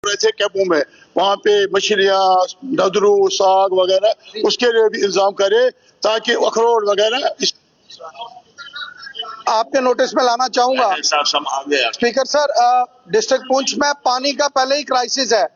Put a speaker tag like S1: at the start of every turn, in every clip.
S1: रहे थे कैंपों में, वहाँ पे मछलियाँ, नदरू, साग वगैरह, उसके लिए भी इंतजाम करे ताकि अखरोट वगैरह
S2: आपके नोटिस में लाना चाहूंगा स्पीकर सर। डिस्ट्रिक्ट पुंछ में पानी का पहले ही क्राइसिस है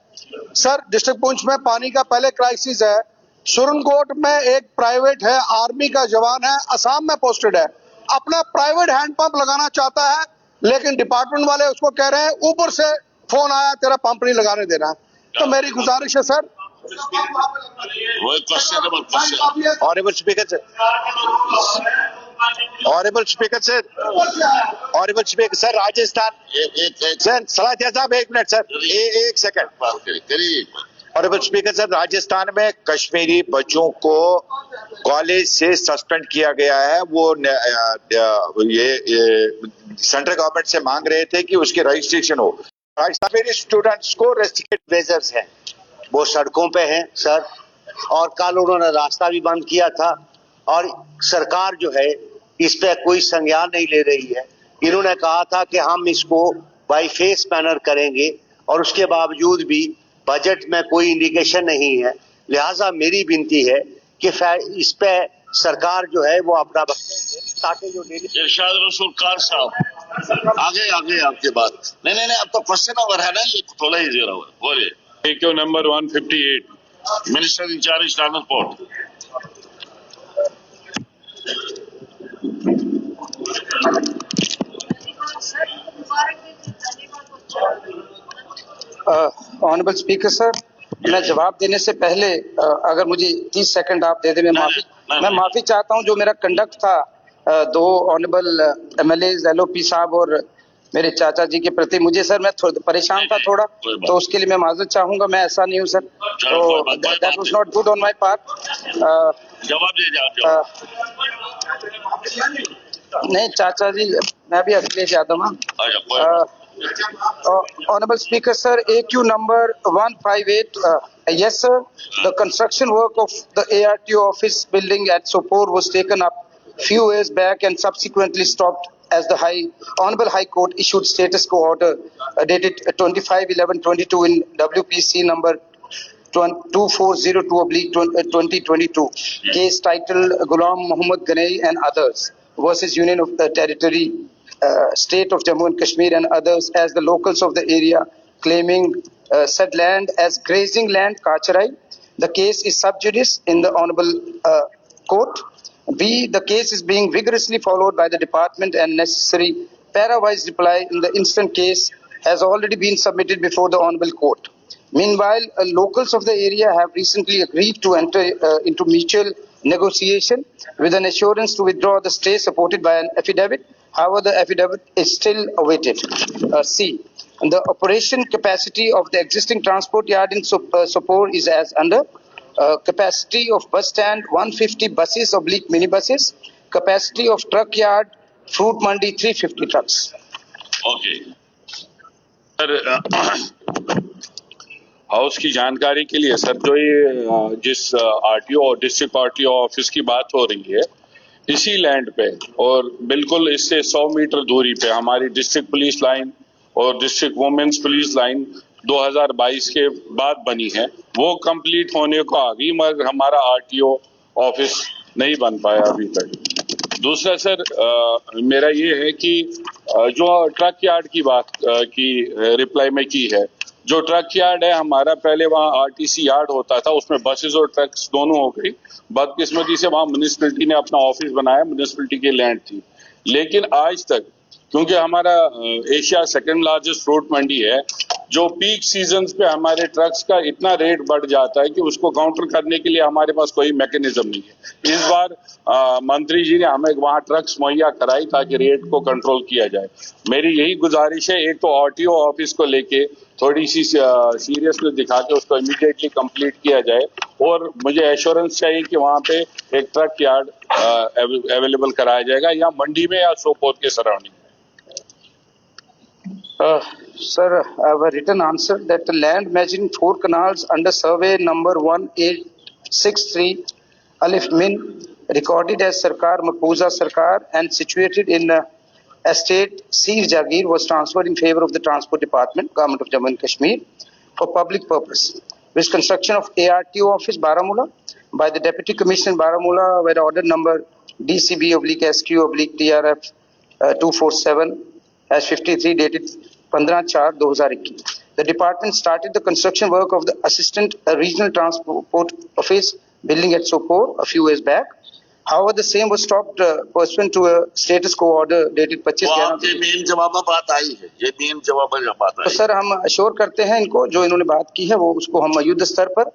S2: सर, डिस्ट्रिक्ट पुंछ में पानी का पहले क्राइसिस है। सुरनकोट में एक प्राइवेट है, आर्मी का जवान है, असम में पोस्टेड है, अपना प्राइवेट हैंडपंप लगाना चाहता है, लेकिन डिपार्टमेंट वाले उसको कह रहे हैं ऊपर से फोन आया तेरा पंप नहीं लगाने देना। तो मेरी गुजारिश है sir.
S3: Honourable speaker sir, honourable speaker sir, honourable speaker sir, Rajasthan sir, सलाह साहब एक मिनट सर, एक second. Honourable speaker sir, Rajasthan में कश्मीरी बच्चों को कॉलेज से सस्पेंड किया गया है। वो ये सेंट्रल गवर्नमेंट से मांग रहे थे कि उसकी रजिस्ट्रेशन हो। राजस्थान में स्टूडेंट्स को रेस्ट्रिक्टेड ब्लेजर्स हैं, वो सड़कों पे हैं सर, और कल उन्होंने रास्ता भी बंद किया था, और सरकार जो है इस पे कोई संज्ञान नहीं ले रही है। इन्होंने कहा था कि हम इसको बाई फेस बैनर करेंगे, और उसके बावजूद भी बजट में कोई इंडिकेशन नहीं है। लिहाजा मेरी विनती है कि इस पे सरकार जो है वो अपना ताकि जो
S4: इरशाद रसूल कार साहब आगे आपके बात नहीं अब तो क्वेश्चन ओवर है ना, ये थोड़ा ही जीरो बोलिए।
S5: PQ number 158
S4: minister in charge transport.
S2: Honourable speaker sir, मैं जवाब देने से पहले अगर मुझे 30 सेकंड आप दे दें, मैं माफी चाहता हूं। जो मेरा कंडक्ट था दो ऑनरेबल MLAs LOP साहब और मेरे चाचा जी के प्रति, मुझे सर मैं परेशान था थोड़ा, तो उसके लिए मैं माजरत चाहूंगा। मैं ऐसा नहीं हूं सर, तो that was not good on my part.
S4: जवाब दे
S2: नहीं चाचा जी, मैं भी अखिलेश यादव हूँ। Honorable Speaker, sir, AQ number 158. Yes, sir. The construction work of the ARTO office building at Sopore was taken up few years back and subsequently stopped as the Honorable High Court issued status quo order dated 25/11/22 in WPC number 2402/2022. Case titled Ghulam Muhammad Ganai and others versus Union of the Territory. State of Jammu and Kashmir and others as the locals of the area claiming said land as grazing land Kacharai. The case is sub judice in the Honorable Court. B. The case is being vigorously followed by the department and necessary para-wise reply in the instant case has already been submitted before the Honorable Court. Meanwhile, locals of the area have recently agreed to enter into mutual negotiation with an assurance to withdraw the stay supported by an affidavit. However, the affidavit is still awaited. C. The operation capacity of the existing transport yard in Sopore is as under. Capacity of bus stand 150 buses / minibuses. Capacity of truck yard, fruit mandi 350 trucks.
S4: Okay.
S5: House की जानकारी के लिए sir, जो ये जिस RTO और district RTO office की बात हो रही है, इसी लैंड पे और बिल्कुल इससे 100 मीटर दूरी पे हमारी डिस्ट्रिक्ट पुलिस लाइन और डिस्ट्रिक्ट वुमेन्स पुलिस लाइन 2022 के बाद बनी है, वो कंप्लीट होने को आ गई, मगर हमारा RTO ऑफिस नहीं बन पाया अभी तक। दूसरा सर, मेरा ये है कि जो ट्रक यार्ड की बात की रिप्लाई में की है, जो ट्रक यार्ड है हमारा, पहले वहाँ RTC यार्ड होता था, उसमें बसेस और ट्रक्स दोनों हो गई। बदकिस्मती से वहाँ म्युनिसिपैलिटी ने अपना ऑफिस बनाया, म्युनिसिपैलिटी की लैंड थी, लेकिन आज तक क्योंकि हमारा एशिया सेकंड लार्जेस्ट फ्रूट मंडी है, जो पीक सीजन्स पे हमारे ट्रक्स का इतना रेट बढ़ जाता है कि उसको काउंटर करने के लिए हमारे पास कोई मैकेनिज्म नहीं है। इस बार मंत्री जी ने हमें वहाँ ट्रक्स मुहैया कराई ताकि रेट को कंट्रोल किया जाए। मेरी यही गुजारिश है, एक तो RTO ऑफिस को लेके थोड़ी सी सीरियसनेस दिखा के उसको इमीडिएटली कंप्लीट किया जाए, और मुझे एश्योरेंस चाहिए कि वहाँ पे एक ट्रक यार्ड अवेलेबल कराया जाएगा, या मंडी में या सोपोर के surrounding.
S2: Sir, I have a written answer that the land measuring 4 canals under survey number 1863 Alif Min recorded as Sarkar Makuza Sarkar and situated in estate Sir Jagir was transferred in favor of the Transport Department, Government of Jammu and Kashmir. for public purpose, which construction of ARTO office Baramulla by the Deputy Commissioner Baramulla where order number DCB/SQ/TRF 247/53 dated 15/4/2021. The department started the construction work of the Assistant Regional Transport Office building at Sopore a few years back. However, the same was stopped pursuant to a status quo order dated 25
S4: वो आपके main जवाब में बात आई है, ये main जवाब में बात
S2: तो
S4: आई।
S2: सर हम अश्योर करते हैं इनको जो इन्होंने बात की है वो उसको हम युद्ध स्तर पर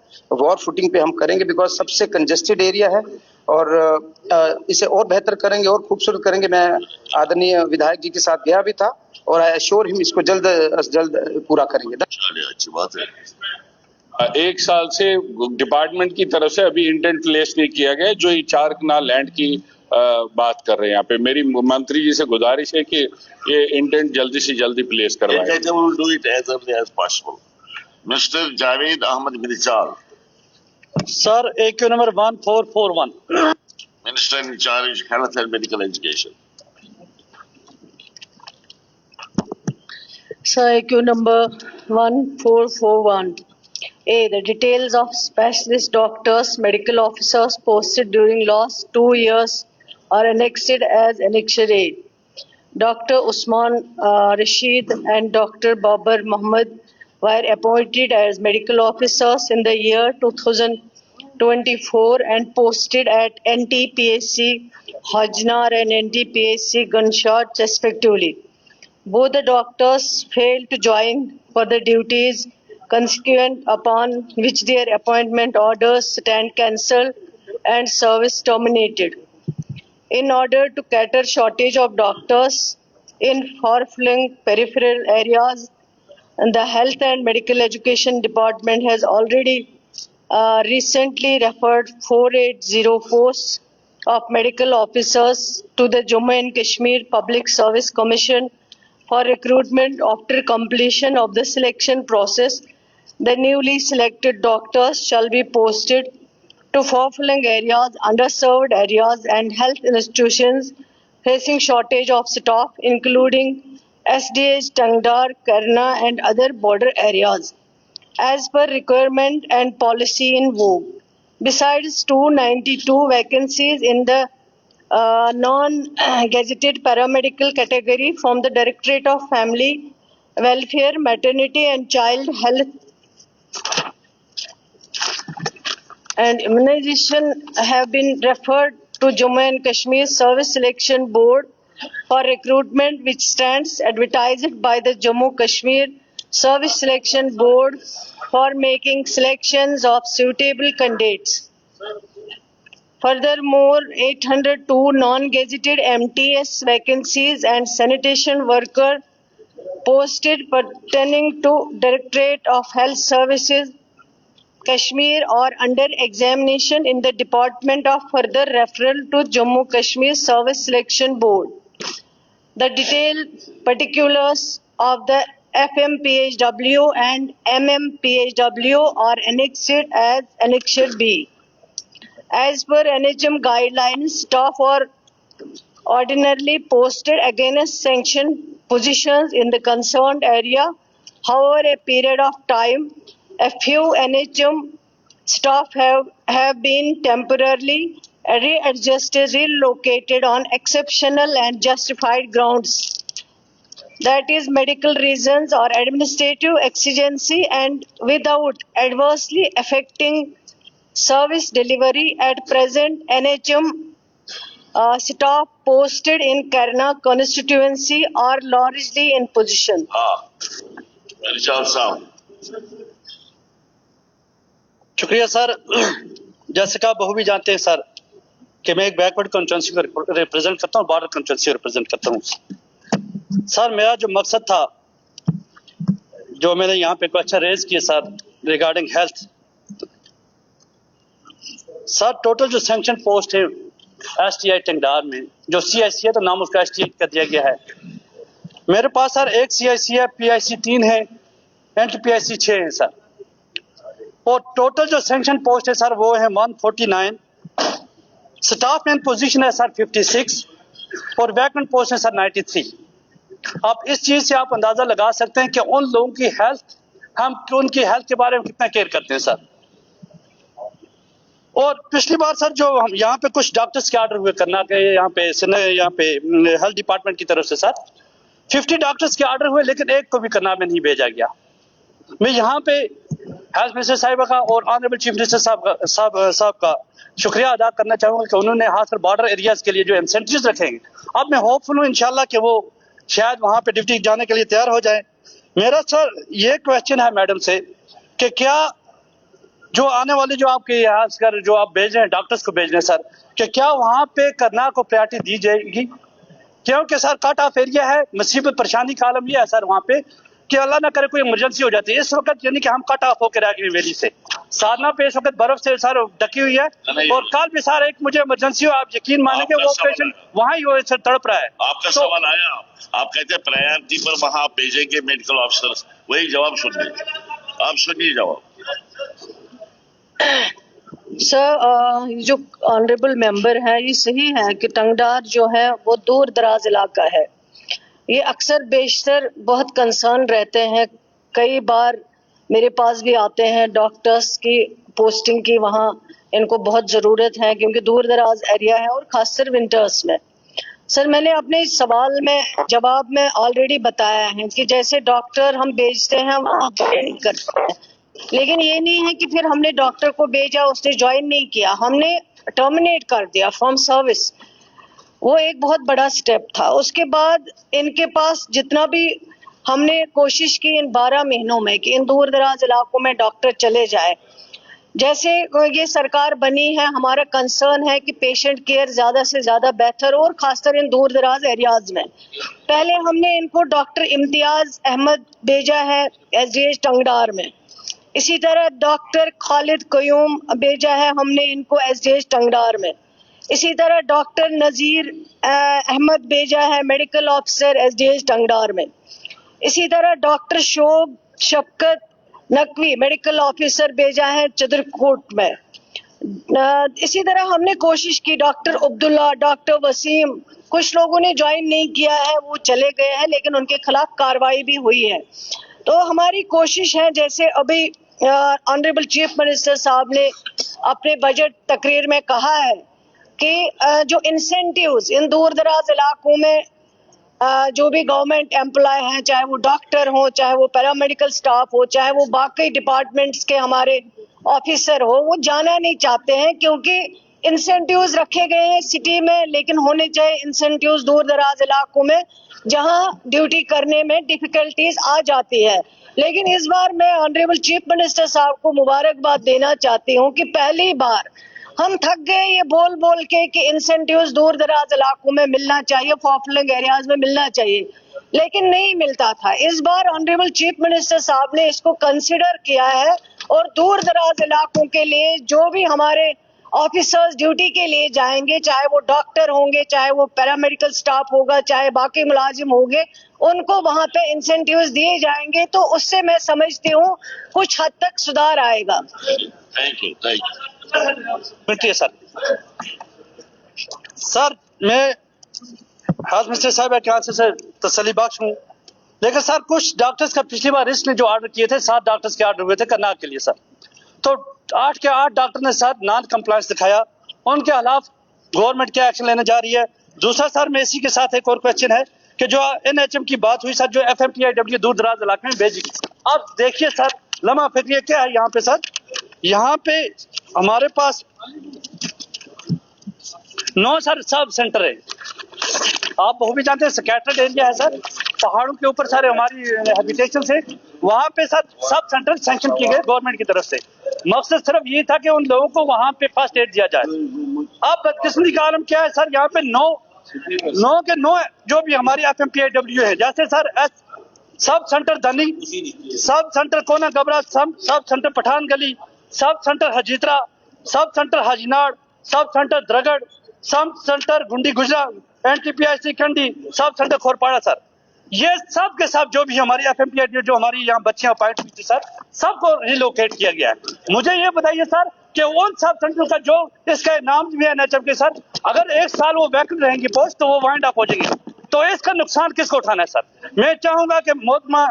S2: वॉर फुटिंग पे हम करेंगे बिकॉज सबसे कंजेस्टेड एरिया है और इसे और बेहतर करेंगे और खूबसूरत करेंगे। मैं आदरणीय विधायक जी के साथ गया भी था और आई अश्योर हिम इसको जल्द अज जल्द पूरा करेंगे।
S4: चलिए अच्छी बात है।
S5: एक साल से डिपार्टमेंट की तरफ से अभी इंटेंट प्लेस नहीं किया गया, जो ये 4 कनाल लैंड की बात कर रहे हैं यहाँ पे। मेरी मंत्री जी से गुजारिश है कि ये इंटेंट जल्दी से जल्दी प्लेस करवाएं।
S4: They will do it as early as possible. Mr. Javed Ahmed Mirzal,
S6: Sir, AQ number 1441.
S4: Minister in charge of Health and Medical Education.
S7: Sir, AQ number 1441. A. The details of specialist doctors, medical officers posted during last 2 years are annexed as Annexure A. Dr. Usman Rashid and Dr. Babar Muhammad were appointed as medical officers in the year 2024 and posted at NTPSC Hajnar and NTPSC Gunshot respectively. Both the doctors failed to join for the duties, consequent upon which their appointment orders stand cancelled and service terminated. In order to cater shortage of doctors in far-flung peripheral areas, the Health and Medical Education Department has already recently referred 480 posts of medical officers to the Jammu and Kashmir Public Service Commission for recruitment after completion of the selection process. The newly selected doctors shall be posted to far-flung areas, underserved areas, and health institutions facing shortage of staff, including SDH, Tangdar, Karna, and other border areas, as per requirement and policy in vogue. Besides 292 vacancies in the non-gazetted paramedical category from the Directorate of Family Welfare, Maternity and Child Health and Immunization have been referred to Jammu and Kashmir Service Selection Board for recruitment, which stands advertised by the Jammu Kashmir Service Selection Board for making selections of suitable candidates. Furthermore, 802 non-gazetted MTS vacancies and sanitation worker posted pertaining to Directorate of Health Services, Kashmir are under examination in the Department of further referral to Jammu Kashmir Service Selection Board. The detailed particulars of the FMPHW and MMPHW are annexed as Annexure B. As per NHM guidelines, staff are ordinarily posted against sanctioned positions in the concerned area. However, a period of time, a few NHM staff have been temporarily readjusted, relocated on exceptional and justified grounds. That is medical reasons or administrative exigency and without adversely affecting service delivery. At present, NHM staff posted in Karna constituency are largely in position.
S4: Mirzal साहब,
S6: शुक्रिया sir. जैसे कि आप बहु भी जानते हैं sir कि मैं एक बैकवर्ड कंस्टिट्यूंसी को रिप्रेजेंट करता हूँ, बॉर्डर कंस्टिट्यूंसी रिप्रेजेंट करता हूँ। सर मेरा जो मकसद था, जो मैंने यहाँ पे क्वेश्चन रेज किया sir regarding health, sir total जो सैंक्शन पोस्ट है STI टंगडार में, जो CIC है तो नाम उसका STI कर दिया गया है। मेरे पास सर एक CIC है, PIC 3 है, NTPIC 6 है सर, और टोटल जो सैंक्शन पोस्ट है सर वो है 149। स्टाफ मैन पोजीशन है सर 56 और वैकेंट पोस्ट है सर 93। आप इस चीज से आप अंदाजा लगा सकते हैं कि उन लोगों की हेल्थ हम उनकी हेल्थ के बारे में कितना केयर करते हैं सर। और पिछली बार सर जो हम यहाँ पे कुछ डॉक्टर्स के ऑर्डर हुए करना के यहाँ पे हेल्थ डिपार्टमेंट की तरफ से सर 50 डॉक्टर्स के ऑर्डर हुए, लेकिन एक को भी करनाल में नहीं भेजा गया। मैं यहाँ पे हेल्थ मिनिस्टर साहिबा का और ऑनरेबल चीफ मिनिस्टर साहब का शुक्रिया अदा करना चाहूंगा कि उन्होंने खासकर बॉर्डर एरियाज के लिए जो इंसेंटिव्स रखेंगे, अब मैं होपफुल हूँ इंशाल्लाह कि वो शायद वहां पे ड्यूटी जाने के लिए तैयार हो जाए। मेरा सर ये क्वेश्चन है मैडम से कि क्या जो आने वाले जो आपके खासकर जो आप भेज रहे हैं डॉक्टर्स को भेज रहे हैं सर, कि क्या वहां पे करनाल को प्रायोरिटी दी जाएगी? क्योंकि सर कट ऑफ एरिया है, मुसीबत परेशानी का आलम यह है सर वहां पे कि अल्लाह ना करे कोई इमरजेंसी हो जाती है। इस वक्त यानी कि हम कट ऑफ होकर रह गए वैली से, साधना पे इस वक्त बर्फ से सर ढकी हुई है, और कल भी सर एक मुझे इमरजेंसी हो, आप यकीन मानेंगे वो पेशेंट वहां ही वो सर तड़प रहा है।
S4: आपका सवाल आया, आप कहते हैं प्रायोरिटी पर वहां आप भेजेंगे मेडिकल ऑफिसर, वही जवाब सुनिए, आप सुनिए जवाब।
S7: सर जो ऑनरेबल मेंबर है ये सही है कि टंगडार जो है वो दूर दराज इलाका है। ये अक्सर बेशतर बहुत कंसर्न रहते हैं, कई बार मेरे पास भी आते हैं डॉक्टर्स की पोस्टिंग की, वहाँ इनको बहुत ज़रूरत है क्योंकि दूर दराज एरिया है और खासकर विंटर्स में। सर मैंने अपने इस सवाल में जवाब में ऑलरेडी बताया है कि जैसे डॉक्टर हम भेजते हैं वहाँ करते हैं, लेकिन ये नहीं है कि फिर हमने डॉक्टर को भेजा उसने ज्वाइन नहीं किया, हमने टर्मिनेट कर दिया फ्रॉम सर्विस। वो एक बहुत बड़ा स्टेप था। उसके बाद इनके पास जितना भी हमने कोशिश की इन 12 महीनों में कि इन दूर दराज इलाकों में डॉक्टर चले जाए, जैसे ये सरकार बनी है हमारा कंसर्न है कि पेशेंट केयर ज़्यादा से ज़्यादा बेहतर हो, और खासकर इन दूर दराज एरियाज में। पहले हमने इनको डॉक्टर इम्तियाज अहमद भेजा है SDH टंगडार में, इसी तरह डॉक्टर खालिद कयूम भेजा है हमने इनको SDH टंगडार में, इसी तरह डॉक्टर नज़ीर अहमद भेजा है मेडिकल ऑफिसर SDH टंगडार में, इसी तरह डॉक्टर शोब शफकत नकवी मेडिकल ऑफिसर भेजा है चित्रकूट में। इसी तरह हमने कोशिश की डॉक्टर अब्दुल्ला, डॉक्टर वसीम, कुछ लोगों ने ज्वाइन नहीं किया है, वो चले गए हैं, लेकिन उनके खिलाफ कार्रवाई भी हुई है। तो हमारी कोशिश है, जैसे अभी ऑनरेबल चीफ मिनिस्टर साहब ने अपने बजट तकरीर में कहा है कि जो इंसेंटिव्स इन दूर दराज इलाकों में जो भी गवर्नमेंट एम्प्लॉय हैं, चाहे वो डॉक्टर हो, चाहे वो पैरामेडिकल स्टाफ हो, चाहे वो बाकी डिपार्टमेंट्स के हमारे ऑफिसर हो, वो जाना नहीं चाहते हैं क्योंकि इंसेंटिव्स रखे गए हैं सिटी में, लेकिन होने चाहिए इंसेंटिव्स दूर दराज इलाकों में जहां ड्यूटी करने में डिफिकल्टीज आ जाती है। लेकिन इस बार मैं ऑनरेबल चीफ मिनिस्टर साहब को मुबारकबाद देना चाहती हूँ कि पहली बार हम थक गए ये बोल बोल के कि इंसेंटिव्स दूर दराज इलाकों में मिलना चाहिए, फॉरफ्लंग एरियाज में मिलना चाहिए, लेकिन नहीं मिलता था। इस बार ऑनरेबल चीफ मिनिस्टर साहब ने इसको कंसिडर किया है और दूर दराज इलाकों के लिए जो भी हमारे ऑफिसर्स ड्यूटी के लिए जाएंगे, चाहे वो डॉक्टर होंगे, चाहे वो पैरामेडिकल स्टाफ होगा, चाहे बाकी मुलाजिम होंगे, उनको वहां पे इंसेंटिव्स दिए जाएंगे, तो उससे मैं समझती हूँ कुछ हद तक सुधार आएगा।
S4: Thank you, thank you.
S6: मिलती है सर। सर मैं हेल्थ मिनिस्टर साहब के यहाँ से तसल्ली बख्श हूँ, लेकिन सर कुछ डॉक्टर्स का पिछली बार लिस्ट में जो ऑर्डर किए थे 7 डॉक्टर्स के ऑर्डर हुए थे करनाल के लिए सर, तो 8 के 8 डॉक्टर ने सर नॉन कंप्लायंस दिखाया, उनके खिलाफ गवर्नमेंट क्या एक्शन लेने जा रही है। दूसरा सर में इसी के साथ एक और क्वेश्चन है कि जो NHM की बात हुई सर, जो FMTIW दूर दराज इलाके में भेजेगी, अब देखिए सर लम्हा फिक्रिया क्या है यहाँ पे सर, यहाँ पे हमारे पास 9 सर सब सेंटर है, आप वो भी जानते हैं स्कैटर्ड एरिया है सर, पहाड़ों के ऊपर सारे हमारी हैबिटेशन से, वहाँ पे सर सब सेंटर सैंक्शन किए गए गवर्नमेंट की तरफ से। मकसद सिर्फ ये था कि उन लोगों को वहाँ पे फर्स्ट एड दिया जाए। अब बदकिस्मती का आलम क्या है सर, यहाँ पे 9 के 9 जो भी हमारी FMTIW है, जैसे सर सब सेंटर धनी, सब सेंटर कोना गबरा, सब सेंटर पठान गली, sub centre हजीतरा, sub centre Hajinar, sub centre द्रगड़, sub centre गुंडी गुजरा, NTPIC कंडी, सब सेंटर खोरपाड़ा सर, ये सब के सब जो भी हमारी FMTIW जो हमारी यहाँ बच्चियां अपॉइंट हुई थी सर, सबको रिलोकेट किया गया है। मुझे ये बताइए सर कि उन सब सेंटर का जो इसका नाम भी है NHM के सर, अगर 1 साल वो वैकेंट रहेंगी पोस्ट तो वो वाइंड अप हो जाएंगे, तो इसका नुकसान किसको उठाना है सर? मैं चाहूंगा कि मोहतरमा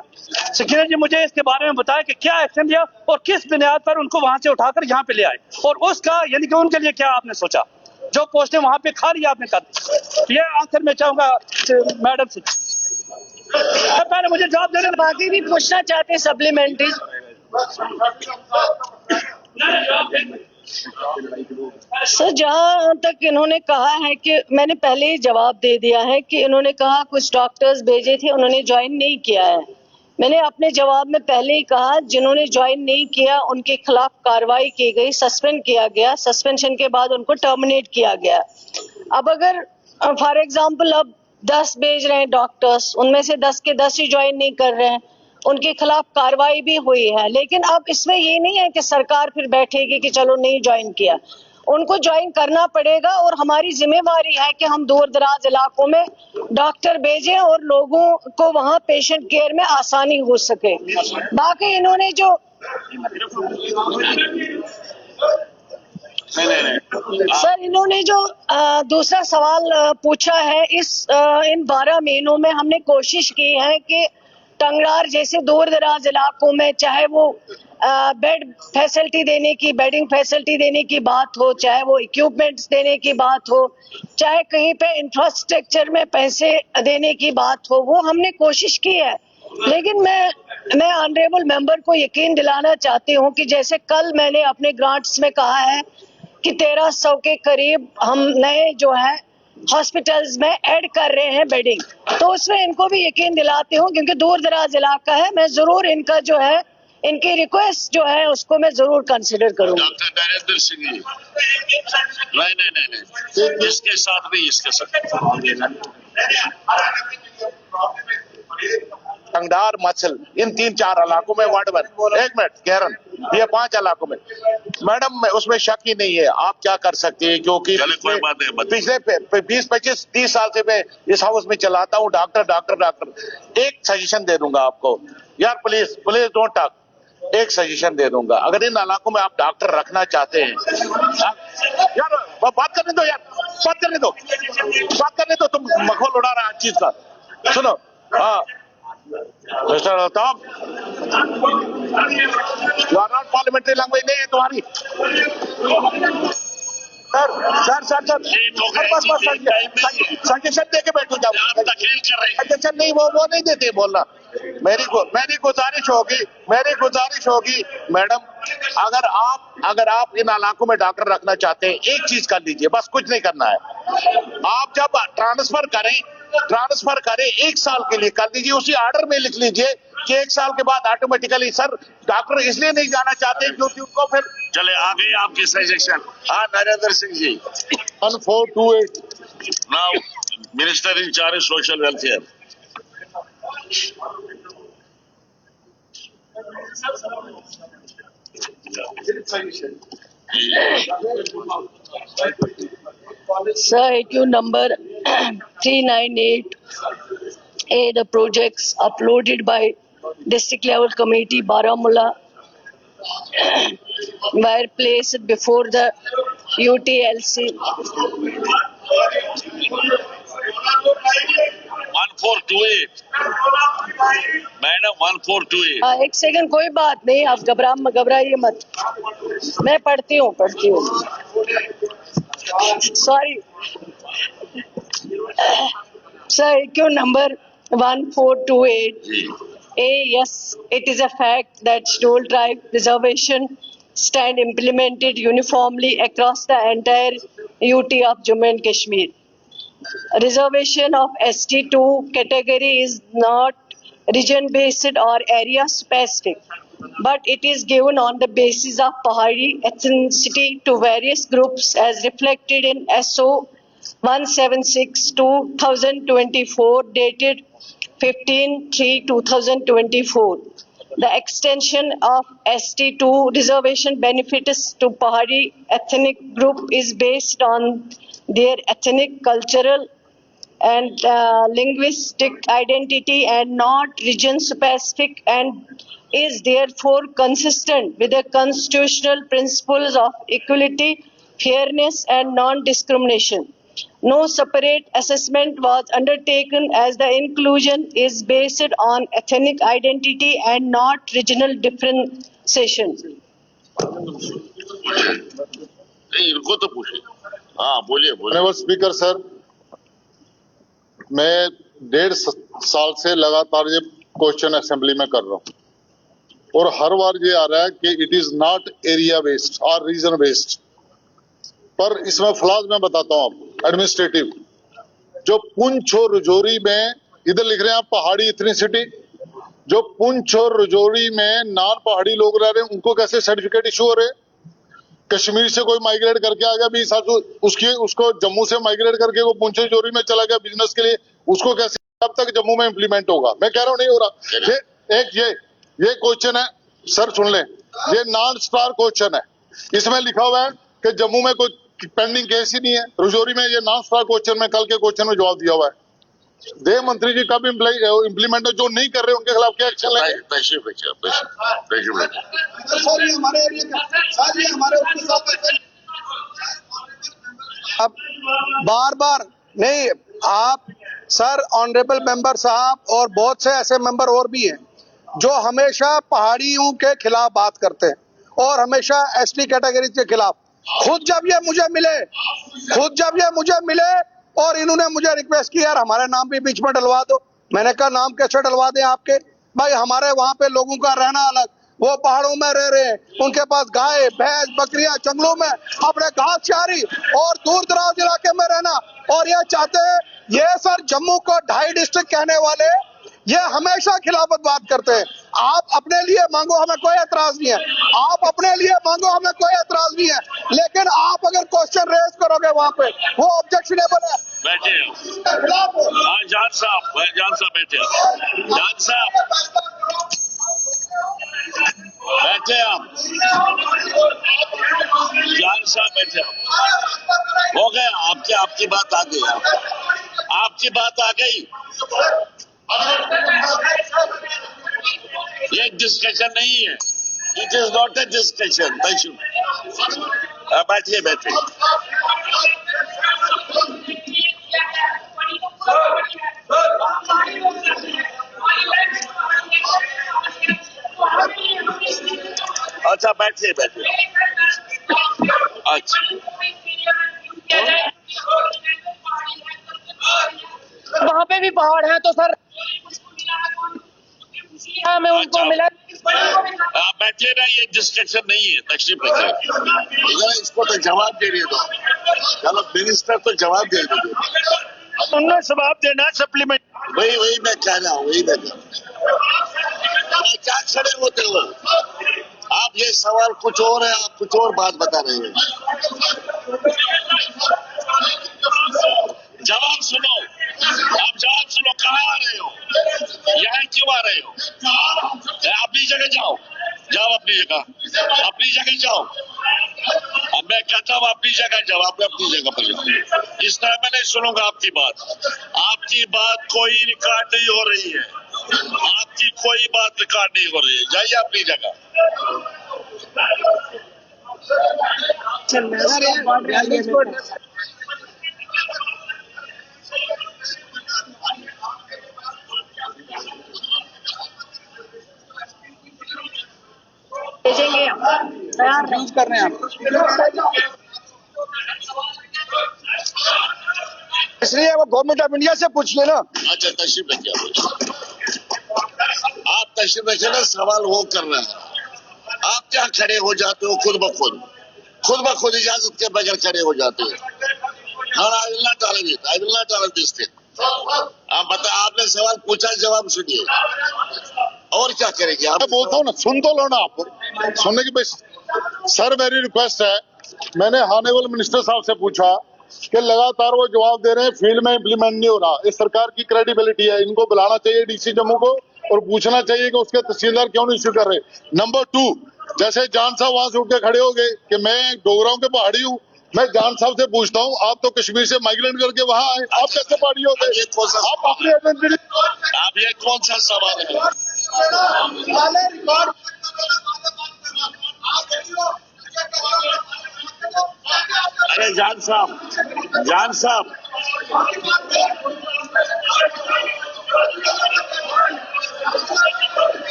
S6: सकीना जी मुझे इसके बारे में बताएं कि क्या एक्शन लिया और किस बुनियाद पर उनको वहां से उठाकर यहाँ पे ले आए, और उसका यानी कि उनके लिए क्या आपने सोचा, जो पोस्टें वहां पे खाली आपने कर दी। ये आखिर में चाहूंगा मैडम से पहले मुझे जवाब देने।
S7: बाकी भी पूछना चाहते हैं सप्लीमेंट्री। सर जहां तक इन्होंने कहा है कि मैंने पहले ही जवाब दे दिया है कि इन्होंने कहा कुछ डॉक्टर्स भेजे थे, उन्होंने ज्वाइन नहीं किया है। मैंने अपने जवाब में पहले ही कहा जिन्होंने ज्वाइन नहीं किया उनके खिलाफ कार्रवाई की गई, सस्पेंड किया गया, सस्पेंशन के बाद उनको टर्मिनेट किया गया। अब अगर फॉर एग्जाम्पल अब 10 भेज रहे हैं डॉक्टर्स, उनमें से 10 के 10 ही ज्वाइन नहीं कर रहे हैं, उनके खिलाफ कार्रवाई भी हुई है, लेकिन अब इसमें ये नहीं है कि सरकार फिर बैठेगी कि चलो नहीं ज्वाइन किया, उनको ज्वाइन करना पड़ेगा और हमारी जिम्मेवारी है कि हम दूर दराज इलाकों में डॉक्टर भेजें और लोगों को वहां पेशेंट केयर में आसानी हो सके। बाकी इन्होंने जो सर इन्होंने जो दूसरा सवाल पूछा है, इन 12 महीनों में हमने कोशिश की है कि टंगरार जैसे दूर दराज इलाकों में चाहे वो बेड फैसिलिटी देने की, बेडिंग फैसिलिटी देने की बात हो, चाहे वो इक्विपमेंट्स देने की बात हो, चाहे कहीं पे इंफ्रास्ट्रक्चर में पैसे देने की बात हो, वो हमने कोशिश की है। लेकिन मैं ऑनरेबल मेंबर को यकीन दिलाना चाहती हूँ कि जैसे कल मैंने अपने ग्रांट्स में कहा है कि 1300 के करीब हम नए जो है हॉस्पिटल्स में ऐड कर रहे हैं बेडिंग, तो उसमें इनको भी यकीन दिलाती हूँ क्योंकि दूर दराज इलाका है, मैं जरूर इनका जो है इनकी रिक्वेस्ट जो है उसको मैं जरूर कंसिडर करूंगा।
S4: डॉक्टर नरेंद्र सिंह जी, नहीं, इसके साथ नहीं, इसके साथ
S3: टंगडार, मसल, इन 3-4 इलाकों में वार्ड 1, एक मिनट केरन, ये 5 इलाकों में मैडम उसमें शक ही नहीं है। आप क्या कर सकते हैं, क्योंकि
S4: कोई बात नहीं,
S3: पिछले 20-25-30 साल से मैं इस हाउस में चलाता हूँ। डॉक्टर एक सजेशन दे दूंगा आपको यार, प्लीज डोंट टॉक, एक सजेशन दे दूंगा, अगर इन इलाकों में आप डॉक्टर रखना चाहते हैं यार, बात करने दो यार, बात करने दो, तुम मखौल उड़ा रहा है चीज का। सुनो, हाँ mister Altaf, you are not parliamentary language नहीं है तुम्हारी। सर सजेशन दे के बैठो जाओ, सजेशन नहीं, वो नहीं देते बोलना। मेरी गुजारिश होगी मैडम, अगर आप इन इलाकों में डॉक्टर रखना चाहते हैं, एक चीज कर लीजिए, बस कुछ नहीं करना है। आप जब ट्रांसफर करें 1 साल के लिए कर लीजिए, उसी ऑर्डर में लिख लीजिए कि 1 साल के बाद ऑटोमेटिकली। सर डॉक्टर इसलिए नहीं जाना चाहते क्योंकि उनको फिर
S4: चले आगे आपकी सजेशन। हाँ Narendra Singh ji,
S3: 1428
S4: now minister in charge social welfare.
S7: Sir, AQ number 398A, the projects uploaded by district level committee Baramulla were placed before the UTLC.
S4: 1428 madam, 1428।
S7: एक सेकंड, कोई बात नहीं, आप घबराइए मत, मैं पढ़ती हूँ। Sorry sir, AQ number 1428. Yes, it is a fact that Stool Tribe reservation stand implemented uniformly across the entire UT of Jammu and Kashmir. Reservation of ST2 category is not region-based or area-specific, but it is given on the basis of Pahari ethnicity to various groups as reflected in SO 176/2024 dated 15/3/2024. The extension of ST2 reservation benefits to Pahari ethnic group is based on their ethnic, cultural and linguistic identity and not region specific, and is therefore consistent with the constitutional principles of equality, fairness and non-discrimination. No separate assessment was undertaken as the inclusion is based on ethnic identity and not regional differentiation.
S4: नहीं, इनको तो पूछिए। हाँ, बोलिए बोलिए।
S1: Honourable speaker sir, मैं 1.5 साल से लगातार ये क्वेश्चन असेंबली में कर रहा हूं और हर बार ये आ रहा है कि it is not area based और रीजन बेस्ड, पर इसमें फ्लॉज मैं बताता हूं आपको। एडमिनिस्ट्रेटिव जो पुंछ और रजौरी में, इधर लिख रहे हैं आप पहाड़ी इथनिसिटी, जो पुंछ और रजौरी में नॉन पहाड़ी लोग रह रहे हैं उनको कैसे सर्टिफिकेट इशू हो रहे हैं? कश्मीर से कोई माइग्रेट करके आ गया 20 साल, उसको जम्मू से माइग्रेट करके वो पुंछ रजौरी में चला गया बिजनेस के लिए, उसको कैसे अब तक जम्मू में इंप्लीमेंट होगा? मैं कह रहा हूं नहीं हो रहा। ये क्वेश्चन है सर, सुन लें, ये नॉन स्टार क्वेश्चन है। इसमें लिखा हुआ है कि जम्मू में कोई पेंडिंग केस ही नहीं है, रजौरी में ये नॉन स्टार क्वेश्चन में कल के क्वेश्चन में जवाब दिया हुआ है। देह मंत्री जी कब इम्प्लीमेंट, जो नहीं कर रहे उनके खिलाफ क्या एक्शन लेंगे?
S8: अब बार बार नहीं, आप सर, ऑनरेबल मेंबर साहब और बहुत से ऐसे मेंबर और भी हैं जो हमेशा पहाड़ियों के खिलाफ बात करते हैं और हमेशा एसटी कैटेगरी के खिलाफ। खुद जब ये मुझे मिले और इन्होंने मुझे रिक्वेस्ट की, यार हमारे नाम भी बीच में डलवा दो। मैंने कहा नाम कैसे डलवा दें आपके? भाई हमारे वहां पे लोगों का रहना अलग, वो पहाड़ों में रह रहे हैं, उनके पास गाय भैंस बकरियां, जंगलों में अपने घास चारी और दूर दराज इलाके में रहना, और ये चाहते हैं ये सर जम्मू को 2.5 डिस्ट्रिक्ट कहने वाले ये हमेशा खिलाफत बात करते हैं। आप अपने लिए मांगो, हमें कोई एतराज नहीं है, आप अपने लिए मांगो, हमें कोई एतराज नहीं है, लेकिन आप अगर क्वेश्चन रेज करोगे वहां पे वो ऑब्जेक्शनेबल है।
S4: जान साहब बैठे, जान साहब बैठे, आप जान साहब बैठे, हो गया आपकी बात आ गई, आपकी बात आ गई। ये डिस्कशन नहीं है, it is not a discussion. बैठिए अच्छा, बैठिए अच्छा।
S9: वहाँ पे भी पहाड़ है तो सर हमें उनको मिला।
S4: बैठिए ना, ये डिस्कशन नहीं है, तशरीफ रखिए। इसको तो जवाब दे रही दो, चलो मिनिस्टर तो जवाब दे दीजिए।
S6: उन्होंने जवाब देना सप्लीमेंट।
S4: वही मैं कह रहा हूँ, क्या खड़े होते हो आप? ये सवाल कुछ और है, आप कुछ और बात बता रहे हैं। जवाब सुनो, आप जवाब सुनो। कहाँ आ रहे हो? यहाँ क्यों आ रहे हो? अपनी जगह जाओ अपनी जगह जाओ। अब मैं कहता हूँ अपनी जगह जाओ, आप अपनी जगह पर जाओ। इस तरह मैं नहीं सुनूंगा आपकी बात कोई रिकॉर्ड नहीं हो रही है, आपकी कोई बात रिकॉर्ड नहीं हो रही है। जाइए अपनी जगह।
S8: यूज कर रहे हैं आप, इसलिए वो गवर्नमेंट ऑफ इंडिया से पूछिए ना।
S4: अच्छा, तशरीफ रखिए, आप तशरीफ रखिए ना। सवाल वो कर रहे हैं, आप क्या खड़े हो जाते हो खुद ब खुद इजाजत के बगैर खड़े हो जाते हो। I will not tolerate this thing. आप बता, आपने सवाल पूछा, जवाब सुनिए, और क्या करेंगे आप?
S1: बोलता हूँ ना, सुन तो लो ना, आप सुनने की भाई। सर मेरी रिक्वेस्ट है, मैंने ऑनरेबल मिनिस्टर साहब से पूछा कि लगातार वो जवाब दे रहे हैं फील्ड में इंप्लीमेंट नहीं हो रहा। इस सरकार की क्रेडिबिलिटी है, इनको बुलाना चाहिए डीसी जम्मू को और पूछना चाहिए कि उसके तहसीलदार क्यों नहीं इश्यू कर रहे। नंबर 2, जैसे जान साहब वहां से उठ के खड़े हो गए कि मैं डोगराओं के पहाड़ी हूँ, मैं जान साहब से पूछता हूँ, आप तो कश्मीर से माइग्रेट करके वहां आए, आप कैसे पहाड़ी हो गए? आप अपनी
S4: आप ये कौन सा सवाल है? अरे जान साहब, जान साहब,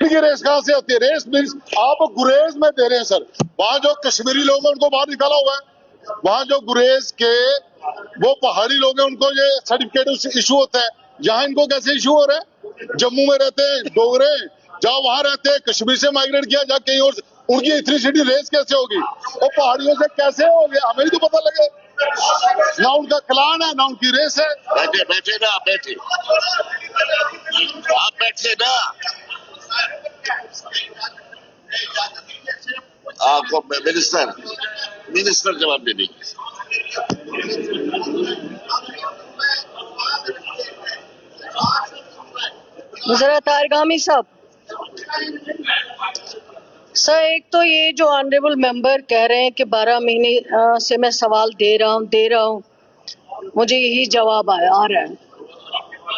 S1: ये रेस कहां से आती है? रेस मीन्स आप गुरेज में दे रहे हैं सर। वहां जो कश्मीरी लोग हैं उनको बाहर निकाला हुआ है। वहां जो गुरेज के वो पहाड़ी लोग हैं उनको ये सर्टिफिकेट इशू होता है। यहाँ इनको कैसे इशू हो रहा है? जम्मू में रहते हैं डोगरे, जहाँ वहां रहते हैं, कश्मीर से माइग्रेट किया जा कहीं और, उनकी इतनी सीधी रेस कैसे होगी? और पहाड़ियों से कैसे होगी? हमें ही तो पता लगे। ना उनका क्लान है ना उनकी रेस है।
S4: बैठे बैठे ना, बैठे आप, बैठे ना। आपको मिनिस्टर जवाब दे देंगे।
S7: मुजरत आरगामी साहब, सर एक तो ये जो ऑनरेबल मेंबर कह रहे हैं कि 12 महीने से मैं सवाल दे रहा हूँ, मुझे यही जवाब आ रहा है।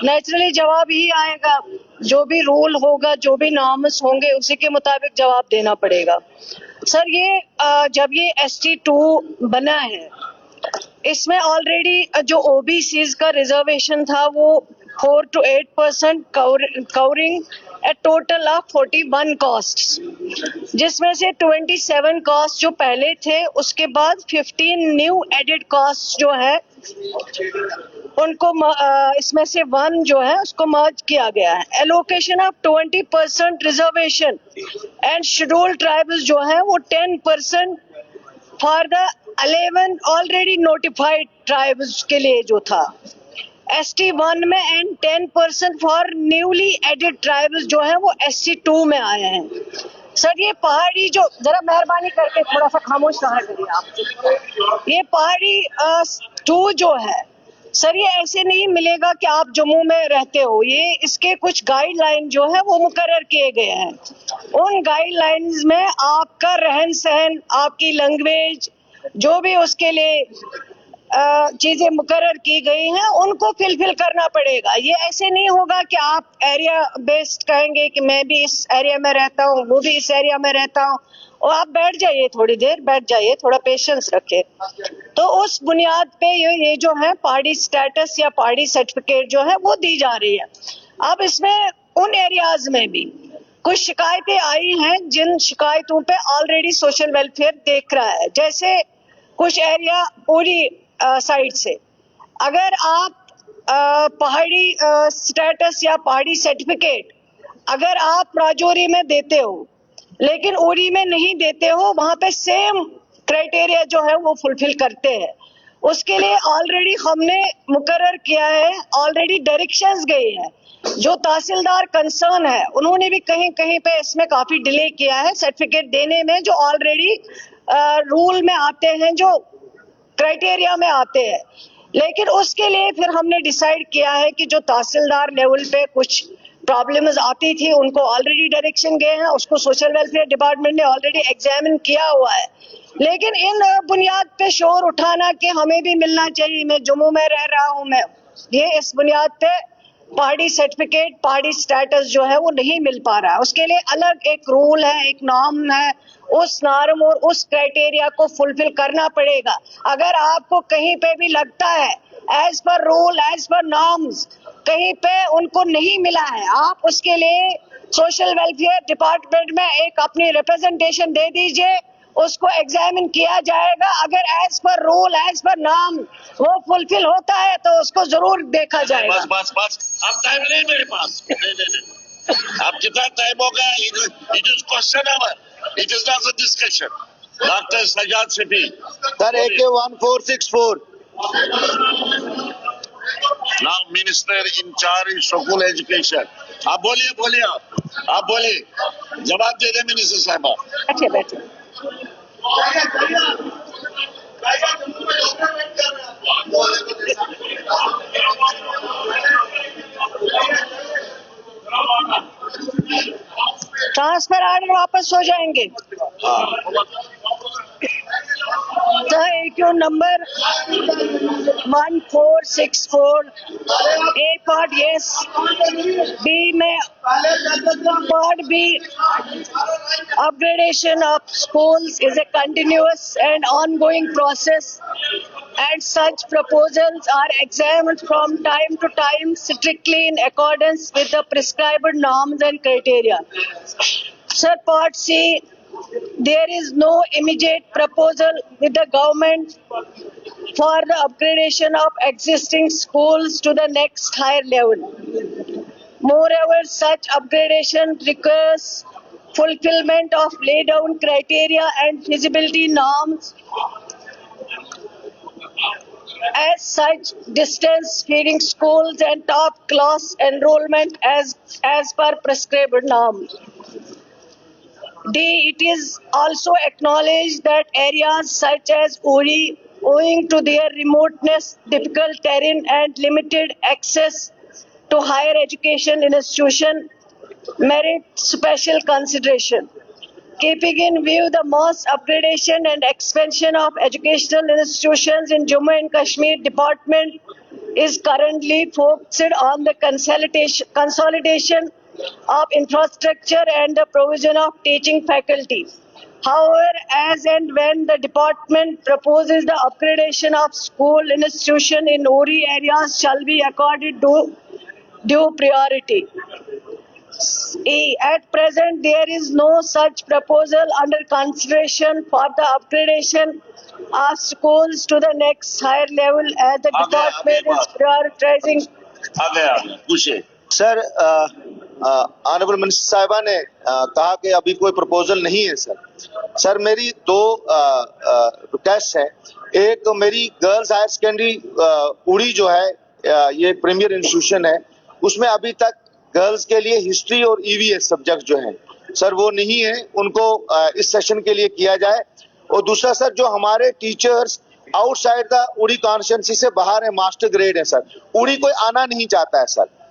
S7: नेचुरली जवाब ही आएगा, जो भी रूल होगा, जो भी नॉर्म्स होंगे, उसी के मुताबिक जवाब देना पड़ेगा। सर ये जब ये ST2 बना है, इसमें ऑलरेडी जो OBCs का रिजर्वेशन था वो 4 to 8% covering A total of 41 costs, जिसमें से 27 कॉस्ट जो पहले थे, उसके बाद 15 न्यू एडेड कॉस्ट जो है उनको इसमें से 1 जो है उसको मर्ज किया गया है। Allocation of 20% reservation and scheduled tribes जो है वो 10% for the 11 already notified tribes के लिए जो था ST1 में, and 10% for newly added tribes जो है वो ST2 में आए हैं। सर ये पहाड़ी जो, जरा मेहरबानी करके थोड़ा सा खामोश रहा करिए आप। ये पहाड़ी 2 जो है सर, ये ऐसे नहीं मिलेगा कि आप जम्मू में रहते हो। ये इसके कुछ गाइडलाइन जो है वो मुकर्रर किए गए हैं। उन गाइडलाइंस में आपका रहन सहन, आपकी लैंग्वेज, जो भी उसके लिए चीजें मुकर्रर की गई हैं, उनको फिलफिल करना पड़ेगा। ये ऐसे नहीं होगा कि आप एरिया बेस्ड कहेंगे कि मैं भी इस एरिया में रहता हूँ, वो भी इस एरिया में रहता हूँ, और आप बैठ जाइए, थोड़ी देर बैठ जाइए, थोड़ा पेशेंस रखें। तो उस बुनियाद पे ये जो है पहाड़ी स्टेटस या पहाड़ी सर्टिफिकेट जो है वो दी जा रही है। अब इसमें उन एरियाज में भी कुछ शिकायतें आई हैं, जिन शिकायतों पे ऑलरेडी सोशल वेलफेयर देख रहा है। जैसे कुछ एरिया पूरी साइड से, अगर आप पहाड़ी स्टेटस या पहाड़ी सर्टिफिकेट अगर आप राजौरी में देते हो लेकिन उरी में नहीं देते हो, वहां पे सेम क्राइटेरिया जो है वो फुलफिल करते हैं। उसके लिए ऑलरेडी हमने मुकर्रर किया है, ऑलरेडी डायरेक्शंस गई है। जो तहसीलदार कंसर्न है उन्होंने भी कहीं कहीं पे इसमें काफी डिले किया है सर्टिफिकेट देने में, जो ऑलरेडी रूल में आते हैं, जो क्राइटेरिया में आते हैं। लेकिन उसके लिए फिर हमने डिसाइड किया है कि जो तहसीलदार लेवल पे कुछ प्रॉब्लम्स आती थी, उनको ऑलरेडी डायरेक्शन गए हैं, उसको सोशल वेलफेयर डिपार्टमेंट ने ऑलरेडी एग्जामिन किया हुआ है। लेकिन इन बुनियाद पे शोर उठाना कि हमें भी मिलना चाहिए, मैं जम्मू में रह रहा हूं, मैं ये इस बुनियाद पे पहाड़ी सर्टिफिकेट, पहाड़ी स्टेटस जो है वो नहीं मिल पा रहा है। उसके लिए अलग एक रूल है, एक नॉर्म है, उस नॉर्म और उस क्राइटेरिया को फुलफिल करना पड़ेगा। अगर आपको कहीं पे भी लगता है as per rule, as per norms कहीं पे उनको नहीं मिला है, आप उसके लिए सोशल वेलफेयर डिपार्टमेंट में एक अपनी रिप्रेजेंटेशन दे दीजिए। उसको एग्जामिन किया जाएगा। अगर as per rule as per नाम वो फुलफिल होता है तो उसको जरूर देखा जाएगा।
S4: बस अब टाइम नहीं मेरे पास, नहीं। अब कितना टाइम हो गया? It is question hour, it is not a discussion. Doctor Sajad city
S3: sir AK 1464।
S4: Now minister in charge school education. आप बोलिए आप बोलिए, जवाब दे दे मिनिस्टर साहब।
S7: बैठे बैठे। ट्रांसफर ऑर्डर वापस हो जाएंगे। AQ number 1464 A part yes, B में part B upgradation of schools is a continuous and ongoing process and such proposals are examined from time to time strictly in accordance with the prescribed norms and criteria. Sir, part C, there is no immediate proposal with the government for the upgradation of existing schools to the next higher level. Moreover, such upgradation requires fulfillment of laid down criteria and feasibility norms. As such, distance feeding schools and top class enrollment as per prescribed norms. D, it is also acknowledged that areas such as Uri, owing to their remoteness, difficult terrain and limited access to higher education institution, merit special consideration. Keeping in view the mass upgradation and expansion of educational institutions in Jammu and Kashmir Department is currently focused on the consolidation of infrastructure and the provision of teaching faculty. However, as and when the department proposes the upgradation of school institution in Uri areas shall be accorded due priority. E, at present there is no such proposal under consideration for the upgradation of schools to the next higher level as the department is prioritizing.
S4: पूछे
S3: sir honourable minister साहिबा ने कहा कि अभी कोई proposal नहीं है sir मेरी दो रिक्वेस्ट है। एक, मेरी गर्ल्स हायर सेकेंडरी उड़ी जो है ये प्रीमियर इंस्टीट्यूशन है, उसमें अभी तक गर्ल्स के लिए हिस्ट्री और EVS सब्जेक्ट जो है सर वो नहीं है, उनको इस सेशन के लिए किया जाए। और दूसरा सर, जो हमारे टीचर्स आउटसाइड द उड़ी कॉन्स्टिट्यूएंसी से बाहर है, मास्टर ग्रेड है सर, उड़ी कोई आना नहीं चाहता है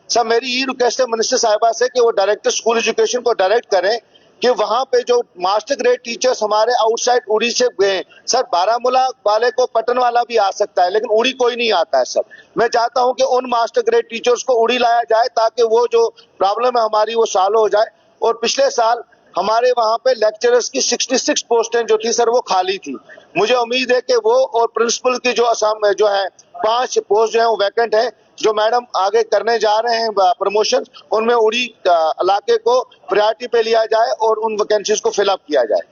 S3: सर मेरी ये रिक्वेस्ट है मिनिस्टर साहिबा से कि वो डायरेक्टर स्कूल एजुकेशन को डायरेक्ट करें कि वहां पे जो मास्टर ग्रेड टीचर्स हमारे आउटसाइड उड़ी से गए सर, बारामूला वाले को पटन वाला भी आ सकता है लेकिन उड़ी कोई नहीं आता है सर। मैं चाहता हूं कि उन मास्टर ग्रेड टीचर्स को उड़ी लाया जाए ताकि वो जो प्रॉब्लम है हमारी वो सॉल्व हो जाए। और पिछले साल हमारे वहां पे लेक्चरर्स की 66 पोस्टें जो थी सर वो खाली थी। मुझे उम्मीद है कि वो और प्रिंसिपल की जो असम जो है 5 पोस्ट जो है वो वैकेंट है, जो मैडम आगे करने जा रहे हैं प्रमोशन, उनमें उड़ी इलाके को प्रायोरिटी पे लिया जाए और उन वैकेंसीज को फिलअप किया जाए।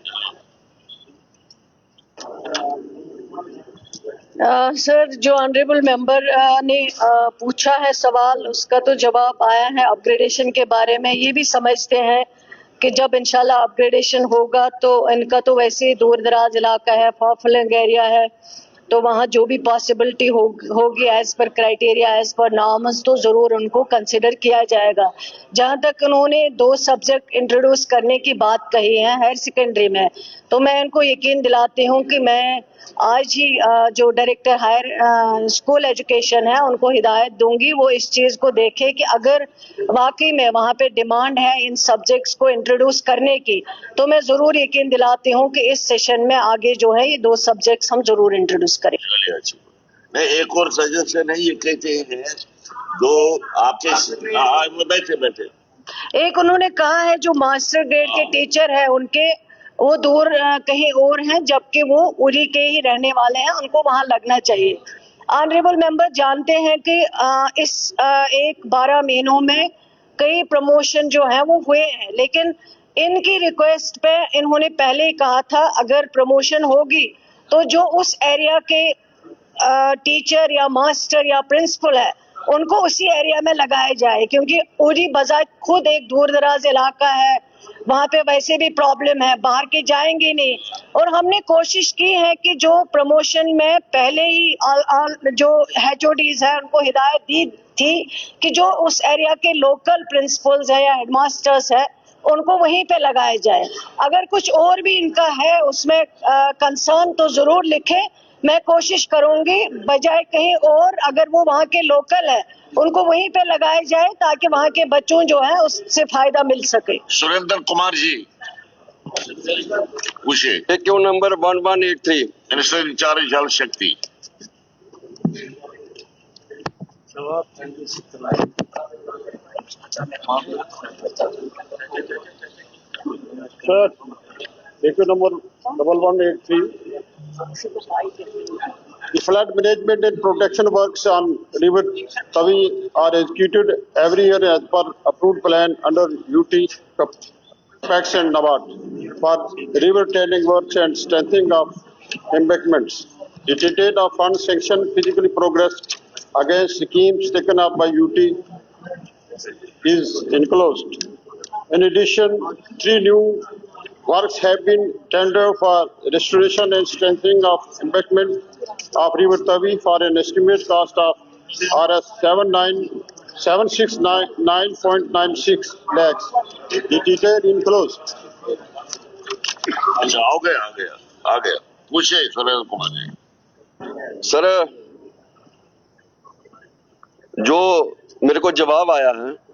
S7: सर, जो ऑनरेबल मेंबर ने पूछा है सवाल, उसका तो जवाब आया है। अपग्रेडेशन के बारे में ये भी समझते हैं कि जब इंशाल्लाह अपग्रेडेशन होगा तो इनका तो वैसे ही दूर दराज इलाका है, फार फ्लंग एरिया है, तो वहाँ जो भी पॉसिबिलिटी होगी as per criteria as per norms तो जरूर उनको कंसिडर किया जाएगा। जहाँ तक उन्होंने 2 सब्जेक्ट इंट्रोड्यूस करने की बात कही है हायर सेकेंडरी में, तो मैं इनको यकीन दिलाती हूँ कि मैं आज ही जो डायरेक्टर हायर स्कूल एजुकेशन है उनको हिदायत दूंगी, वो इस चीज को देखे कि अगर वाकई में वहाँ पे डिमांड है इन सब्जेक्ट्स को इंट्रोड्यूस करने की, तो मैं जरूर यकीन दिलाती हूँ कि इस सेशन में आगे जो है ये 2 सब्जेक्ट्स हम जरूर इंट्रोड्यूस करें।
S4: मैं एक और सजेशन है, ये कहते हैं दो आपके बैठे
S7: एक उन्होंने कहा है जो मास्टर ग्रेड के टीचर है उनके वो दूर कहीं और हैं, जबकि वो उरी के ही रहने वाले हैं, उनको वहां लगना चाहिए। ऑनरेबल मेंबर जानते हैं कि इस 12 महीनों में कई प्रमोशन जो है वो हुए हैं, लेकिन इनकी रिक्वेस्ट पे इन्होंने पहले ही कहा था अगर प्रमोशन होगी तो जो उस एरिया के टीचर या मास्टर या प्रिंसिपल है उनको उसी एरिया में लगाया जाए, क्योंकि उरी बाजार खुद एक दूर दराज इलाका है, वहां पे वैसे भी प्रॉब्लम है, बाहर के जाएंगे नहीं। और हमने कोशिश की है कि जो प्रमोशन में पहले ही जो HODs है उनको हिदायत दी थी कि जो उस एरिया के लोकल प्रिंसिपल्स है या हेडमास्टर्स है उनको वहीं पे लगाया जाए। अगर कुछ और भी इनका है उसमें कंसर्न तो जरूर लिखे, मैं कोशिश करूंगी बजाय कहीं और अगर वो वहाँ के लोकल है उनको वहीं पे लगाया जाए ताकि वहाँ के बच्चों जो है उससे फायदा मिल सके।
S4: सुरेंद्र कुमार जी पूछे।
S10: क्यों नंबर 1183
S4: मिनिस्टर इंचार्ज जल शक्ति।
S11: Sir, issue number 1183. The flood management and protection works on River Tavi are executed every year as per approved plan under UT Capex and NABARD for river tailing works and strengthening of embankments. The detail of funds sanction physically progress against schemes taken up by UT is enclosed. In addition, 3 new works have been tendered for restoration and strengthening of embankment of River Tavi for an estimated cost of Rs 769.96 lakhs. The detail enclosed.
S4: अच्छा आ गया पूछे Surendra Kumar ji.
S10: Sir, जो मेरे को जवाब आया है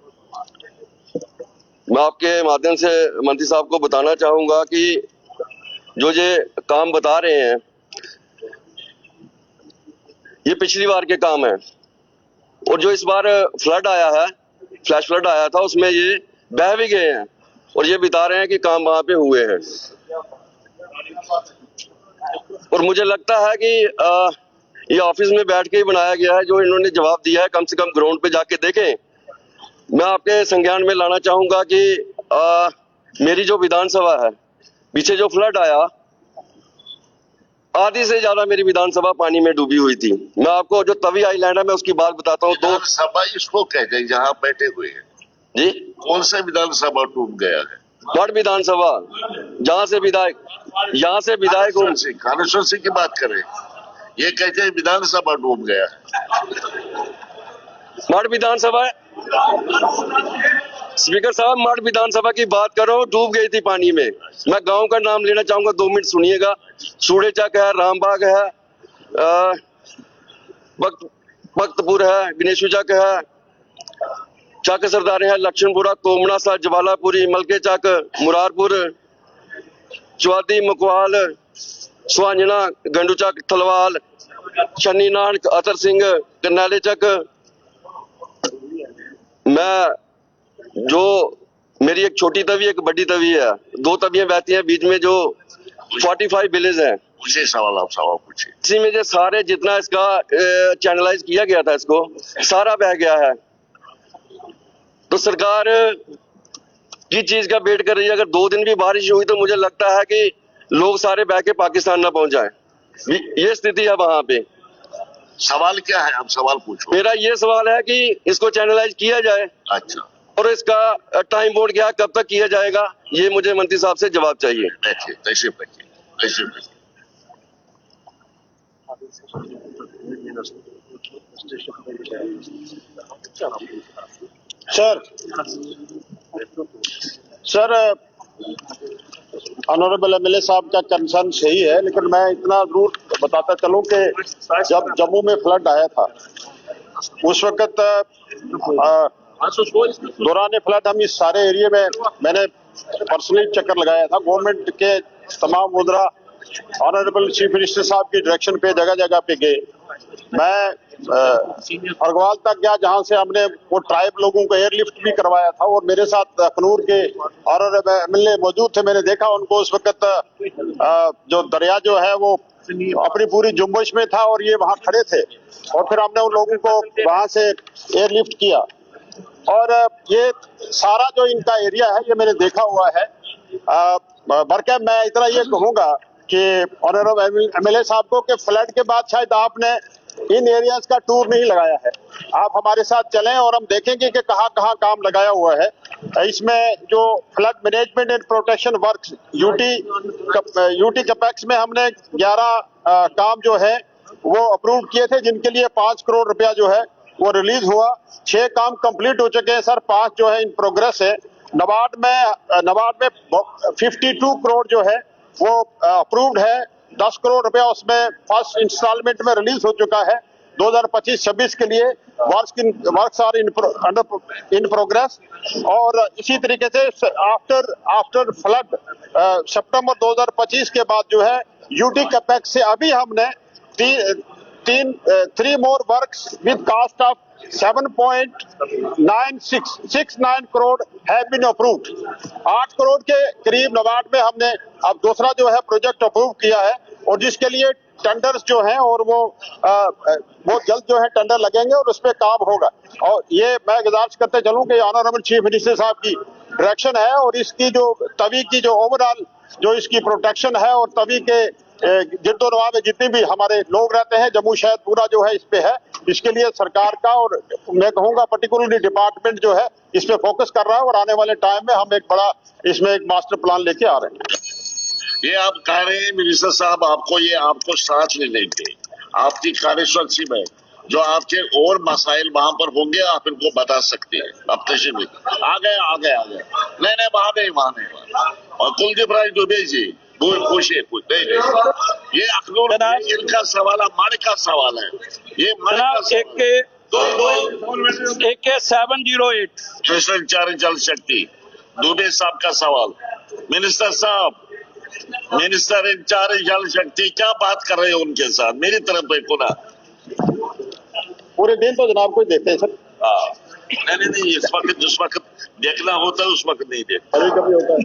S10: मैं आपके माध्यम से मंत्री साहब को बताना चाहूंगा कि जो ये काम बता रहे हैं ये पिछली बार के काम है, और जो इस बार फ्लड आया है, फ्लैश फ्लड आया था, उसमें ये बह भी गए हैं और ये बता रहे हैं कि काम वहां पे हुए हैं। और मुझे लगता है कि ये ऑफिस में बैठ के ही बनाया गया है। जो इन्होंने जवाब दिया है कम से कम ग्राउंड पे जाके देखें। मैं आपके संज्ञान में लाना चाहूंगा कि मेरी जो विधानसभा है, पीछे जो फ्लड आया आधी से ज्यादा मेरी विधानसभा पानी में डूबी हुई थी। मैं आपको जो तवी आइलैंड है मैं उसकी बात बताता हूँ।
S4: विधानसभा इसको कहते हैं जहाँ बैठे हुए हैं
S10: जी।
S4: कौन सा विधानसभा डूब गया है?
S10: वार्ड विधानसभा, जहाँ से विधायक
S4: कानुस्टेंसी की बात करें, ये कहते हैं विधानसभा डूब गया है।
S10: वार्ड विधानसभा स्पीकर साहब, मठ विधानसभा की बात कर रहा हूँ, डूब गई थी पानी में। मैं गांव का नाम लेना चाहूंगा, 2 मिनट सुनिएगा। सूड़े चक है, रामबाग है, भक्तपुर है, गणेशु चक है, चक सरदारे है, लक्ष्मणपुरा, कोमना सा, जवालापुरी, मलके चक, मुरारपुर, चौदी, मकवाल, सुहांजना, गंडू चक, थलवाल, शनि नानक, अतर सिंह, करनैले चक। मैं जो मेरी एक छोटी तवी एक बड़ी तवी है, 2 तवियां बहती हैं, बीच में जो 45 विलेज हैं।
S4: पूछे सवाल, आप सवाल पूछे।
S10: इसी में जो सारे जितना इसका चैनलाइज किया गया था, इसको सारा बह गया है। तो सरकार किस चीज का वेट कर रही है? अगर 2 दिन भी बारिश हुई तो मुझे लगता है कि लोग सारे बह के पाकिस्तान ना पहुंच जाए। ये स्थिति है वहां पे।
S4: सवाल क्या है? आप सवाल पूछो।
S10: मेरा ये सवाल है कि इसको चैनलाइज किया जाए।
S4: अच्छा,
S10: और इसका टाइम बोर्ड क्या, कब तक किया जाएगा, ये मुझे मंत्री साहब से जवाब चाहिए।
S4: बैठिए।
S11: सर, ऑनरेबल एमएलए साहब का कंसर्न सही है, लेकिन मैं इतना जरूर बताता चलूं कि जब जम्मू में फ्लड आया था उस वक्त दौरान फ्लड हम इस सारे एरिया में मैंने पर्सनली चक्कर लगाया था। गवर्नमेंट के तमाम मुद्रा ऑनरेबल चीफ मिनिस्टर साहब की डायरेक्शन पे जगह जगह पे गए। मैं फरगवाल तक गया जहां से हमने वो ट्राइब लोगों को एयरलिफ्ट भी करवाया था, और मेरे साथ अखनूर के ऑनरेबल एमएलए मौजूद थे। मैंने देखा उनको उस वक्त जो दरिया जो है वो अपनी पूरी जुम्बश में था और ये वहां खड़े थे, और फिर हमने उन लोगों को वहां से एयरलिफ्ट किया और ये सारा जो इनका एरिया है ये मैंने देखा हुआ है। बरके मैं इतना ये कहूंगा कि ऑनरेबल एमएलए साहब को कि फ्लड के बाद शायद आपने इन एरियाज का टूर नहीं लगाया है। आप हमारे साथ चलें और हम देखेंगे कि कहाँ कहाँ काम लगाया हुआ है। इसमें जो flood management and protection works UT capex में हमने 11 काम जो है वो अप्रूव किए थे, जिनके लिए 5 करोड़ रुपया जो है वो रिलीज हुआ। 6 काम कंप्लीट हो चुके हैं सर, 5 जो है इन प्रोग्रेस है। नबार्ड में 52 करोड़ जो है वो अप्रूव्ड है। 10 करोड़ रुपया उसमें फर्स्ट इंस्टॉलमेंट में रिलीज हो चुका है। 2025-26 के लिए वर्क्स आर इन प्रोग्रेस। और इसी तरीके से आफ्टर फ्लड सितंबर 2025 के बाद जो है यूटी कैपेक्स से अभी हमने 3 more works with cost of 7.69 crore have been approved. 8 crore के करीब नबार्ड में हमने अब दूसरा जो है प्रोजेक्ट अप्रूव किया है, और जिसके लिए टेंडर्स जो हैं और वो जल्द जो है टेंडर लगेंगे और उस पर काम होगा। और ये मैं गुजारिश करते चलूं कि ऑनरेबल चीफ मिनिस्टर साहब की डायरेक्शन है, और इसकी जो तवी की जो ओवरऑल जो इसकी प्रोटेक्शन है और तवी के जिद्दोनवा में जितने भी हमारे लोग रहते हैं, जम्मू शहर पूरा जो है इस पे है। इसके लिए सरकार का और मैं कहूंगा पर्टिकुलरली डिपार्टमेंट जो है इस पे फोकस कर रहा है, और आने वाले टाइम में हम एक बड़ा इसमें एक मास्टर प्लान लेके आ रहे हैं।
S4: ये आप कह रहे हैं मिनिस्टर साहब आपको साथ ले लेंगे, आपकी कार्यसूची में जो आपके और मसाइल वहां पर होंगे आप इनको बता सकते हैं। अब तशरीफ आ गए नहीं वहां नहीं। और कुलदीप राय दुबे जी पूछिए कुछ नहीं। ये अखनूर इनका सवाल हमारे का सवाल है। ये
S12: AK 708
S4: मिनिस्टर इंचार्ज जल शक्ति दुबे साहब का सवाल। मिनिस्टर साहब, मिनिस्टर इंचार्ज जल शक्ति क्या बात कर रहे हो उनके साथ? मेरी तरफ देखो ना,
S11: पूरे दिन तो जनाब को देखते हैं सर।
S4: नहीं इस वक्त जिस वक्त देखना होता है उस वक्त नहीं देखते,
S11: कभी होता है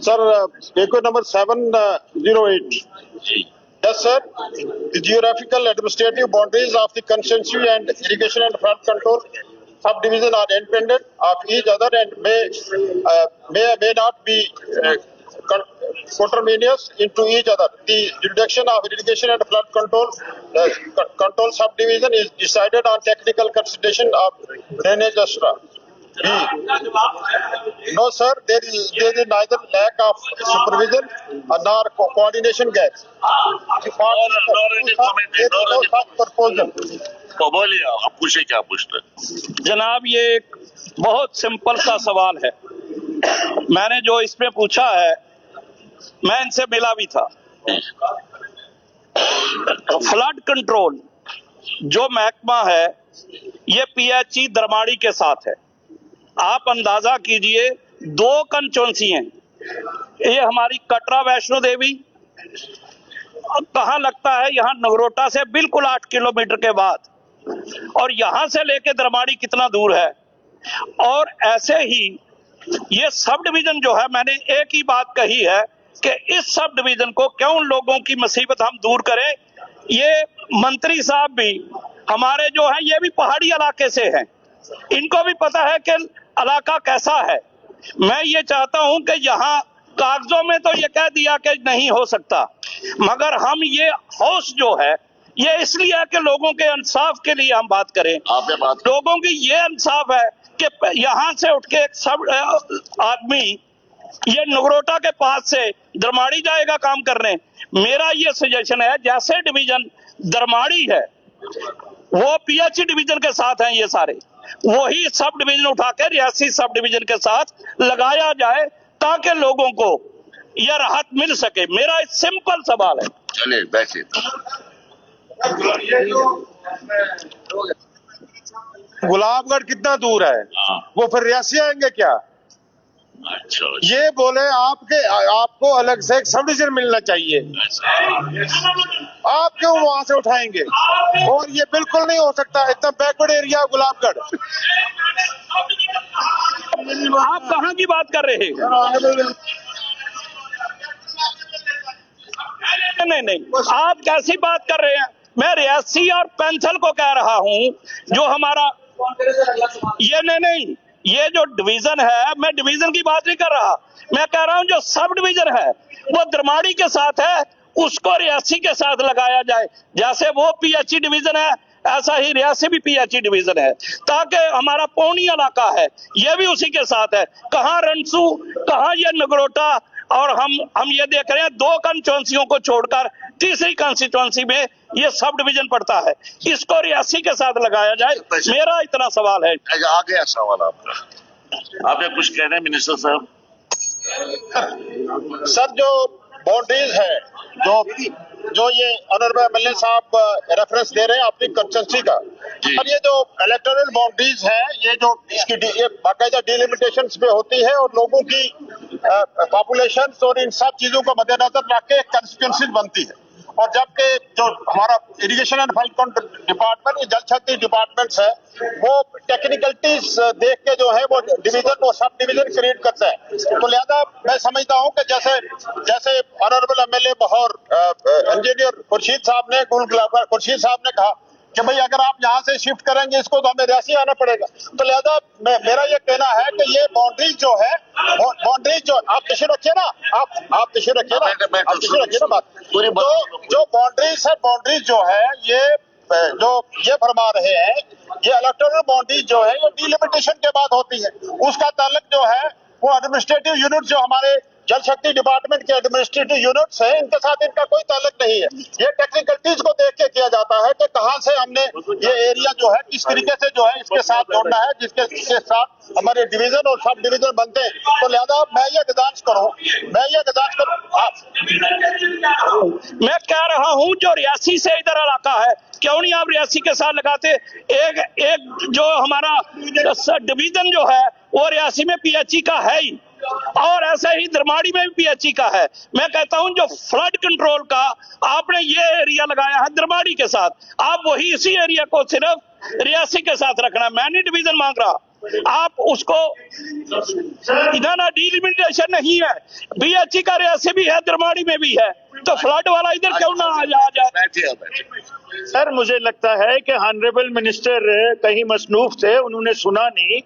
S11: sir. Echo number 708 Yes, sir. The geographical administrative boundaries of the constituency and irrigation and flood control subdivision are independent of each other and may not be coterminous into each other. The jurisdiction of irrigation and flood control subdivision is decided on technical consideration of drainage extra. No, sir. There is neither lack of supervision nor coordination gap. Proposal.
S4: तो बोलिए आप पूछे क्या पूछते हैं?
S12: जनाब ये एक बहुत सिंपल सा सवाल है। मैंने जो इसमें पूछा है मैं इनसे मिला भी था। फ्लड कंट्रोल जो महकमा है ये PHE दरमाड़ी के साथ है। आप अंदाजा कीजिए 2 कंस्टिट्यूएंसी हैं, ये हमारी कटरा वैष्णो देवी कहाँ लगता है, यहाँ नगरोटा से बिल्कुल 8 किलोमीटर के बाद, और यहां से लेके दरमाड़ी कितना दूर है। और ऐसे ही ये सब डिवीजन जो है, मैंने एक ही बात कही है कि इस सब डिवीजन को क्यों लोगों की मुसीबत हम दूर करें। ये मंत्री साहब भी हमारे जो है ये भी पहाड़ी इलाके से हैं, इनको भी पता है कि इलाका कैसा है। मैं ये चाहता हूं कि यहाँ कागजों में तो ये कह दिया कि नहीं हो सकता, मगर हम ये हाउस जो है ये इसलिए है कि लोगों के इंसाफ के लिए हम बात करें। लोगों की ये इंसाफ है कि यहाँ से उठ के सब आदमी ये नगरोटा के पास से दरमाड़ी जाएगा काम करने। मेरा ये सजेशन है, जैसे डिवीजन दरमाड़ी है वो PHE डिवीजन के साथ हैं, ये सारे वही सब डिवीजन उठा के रियासी सब डिवीजन के साथ लगाया जाए ताकि लोगों को यह राहत मिल सके। मेरा एक सिंपल सवाल है।
S4: चलिए बैठिए।
S11: गुलाबगढ़ कितना दूर है? वो फिर रियासी आएंगे क्या?
S4: अच्छा।
S11: ये बोले आपको अलग से एक सब डिवीजन मिलना चाहिए, आप क्यों वहां से उठाएंगे? और ये बिल्कुल नहीं हो सकता, इतना बैकवर्ड एरिया गुलाबगढ़।
S12: आप कहाँ की बात कर रहे हैं? नहीं, आप कैसी बात कर रहे हैं? मैं रियासी और पेंसिल को कह रहा हूं, जो हमारा ये नहीं, ये जो डिवीजन है, मैं डिवीजन की बात नहीं कर रहा, मैं कह रहा हूं जो सब डिवीजन है वो दरमाड़ी के साथ है, उसको रियासी के साथ लगाया जाए। जैसे वो पीएचई डिवीजन है, ऐसा ही रियासी भी पीएचई डिवीजन है, ताकि हमारा पौनी इलाका है ये भी उसी के साथ है। कहां रनसू, कहां ये नगरोटा, और हम ये देख रहे हैं 2 कंस्टिट्यूंसियों को छोड़कर तीसरी कंस्टिट्यूंसी में ये सब डिवीजन पड़ता है, इसको रियासी के साथ लगाया जाए। मेरा इतना सवाल है।
S4: आ गया सवाल आपका, आपने कुछ कहना है मिनिस्टर साहब?
S11: सर, जो बाउंड्रीज है, जो ये ऑनरेबल एमएलए साहब रेफरेंस दे रहे हैं अपनी कंस्टिट्यूंसी का, और ये जो इलेक्टोरल बाउंड्रीज है, ये जो इसकी ये बाकायदा डिलिमिटेशंस पे होती है और लोगों की पॉपुलेशन और इन सब चीजों को मद्देनजर रख के कंस्टिट्यूंसी बनती है। और जबकि जो हमारा इरिगेशन एंड फल्कन डिपार्टमेंट, ये जल शक्ति डिपार्टमेंट है, वो टेक्निकलिटीज देख के जो है वो डिवीजन और सब डिवीजन क्रिएट करता है। तो लिहाजा मैं समझता हूं कि जैसे honourable MLA Bahaur engineer Khurshid साहब ने खुर्शीद साहब ने कहा कि भाई अगर आप यहाँ से शिफ्ट करेंगे इसको तो हमें रियासी आना पड़ेगा। तो लिहाजा मेरा ये कहना है कि ये बाउंड्रीज जो है, बाउंड्रीज जो आप तशरीह रखिए ना, आप तशरीह रखिए ना बात। तो जो बाउंड्रीज है, बाउंड्रीज जो है ये फरमा रहे हैं, ये इलेक्टोरल बाउंड्रीज जो है ये डिलिमिटेशन के बाद होती है। उसका ताल्लुक जो है वो एडमिनिस्ट्रेटिव यूनिट जो हमारे जल शक्ति डिपार्टमेंट के एडमिनिस्ट्रेटिव यूनिट्स हैं, इनके साथ इनका कोई ताल्लुक नहीं है। ये टेक्निकलिटीज को देख के किया जाता है कि कहां से हमने ये एरिया जो है किस तरीके से जो है इसके साथ जोड़ना है, जिसके साथ हमारे डिवीजन और सब डिवीजन बनते हैं। तो लिहाजा मैं ये गुजारिश करूं
S12: मैं कह रहा हूं जो रियासी से इधर इलाका है, क्यों नहीं आप रियासी के साथ लगाते? एक जो हमारा डिवीजन जो है वो रियासी में पीएचई का है ही, और ऐसे ही दरमाड़ी में भी पीएचई का है। मैं कहता हूं जो फ्लड कंट्रोल का आपने ये एरिया लगाया है दरमाड़ी के साथ, आप वही इसी एरिया को सिर्फ रियासी के साथ रखना। मैं नहीं डिवीजन मांग रहा, आप उसको इधर डिलिमिटेशन नहीं है, पीएचई का रियासी भी है, दरमाड़ी में भी है, तो फ्लड वाला इधर क्यों ना आ जाए?
S13: सर, मुझे लगता है कि ऑनरेबल मिनिस्टर कहीं मसरूफ थे, उन्होंने सुना नहीं।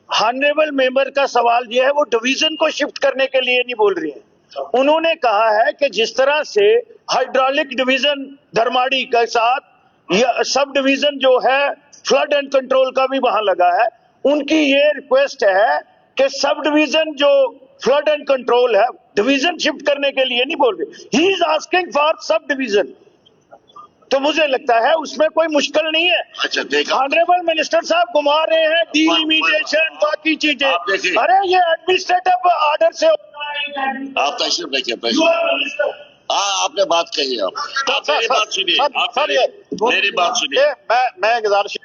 S13: ऑनरेबल मेंबर का सवाल यह है, वो डिवीजन को शिफ्ट करने के लिए नहीं बोल रही है। उन्होंने कहा है कि जिस तरह से हाइड्रोलिक डिवीजन धरमाड़ी के साथ या सब डिवीजन जो है फ्लड एंड कंट्रोल का भी वहां लगा है, उनकी ये रिक्वेस्ट है कि सब डिवीजन जो फ्लड एंड कंट्रोल है डिवीजन शिफ्ट करने के लिए नहीं बोल रहे, he is asking for sub division. तो मुझे लगता है उसमें कोई मुश्किल नहीं है।
S4: अच्छा, देखा
S13: ऑनरेबल मिनिस्टर साहब घुमा रहे हैं डिलिमिटेशन बाकी चीजें, अरे ये एडमिनिस्ट्रेटिव ऑर्डर से
S4: आप तशरीफ रखिए। आपने बात कही, आप मेरी बात सुनिए, मेरी बात सुनिए।
S11: मैं गुजारिश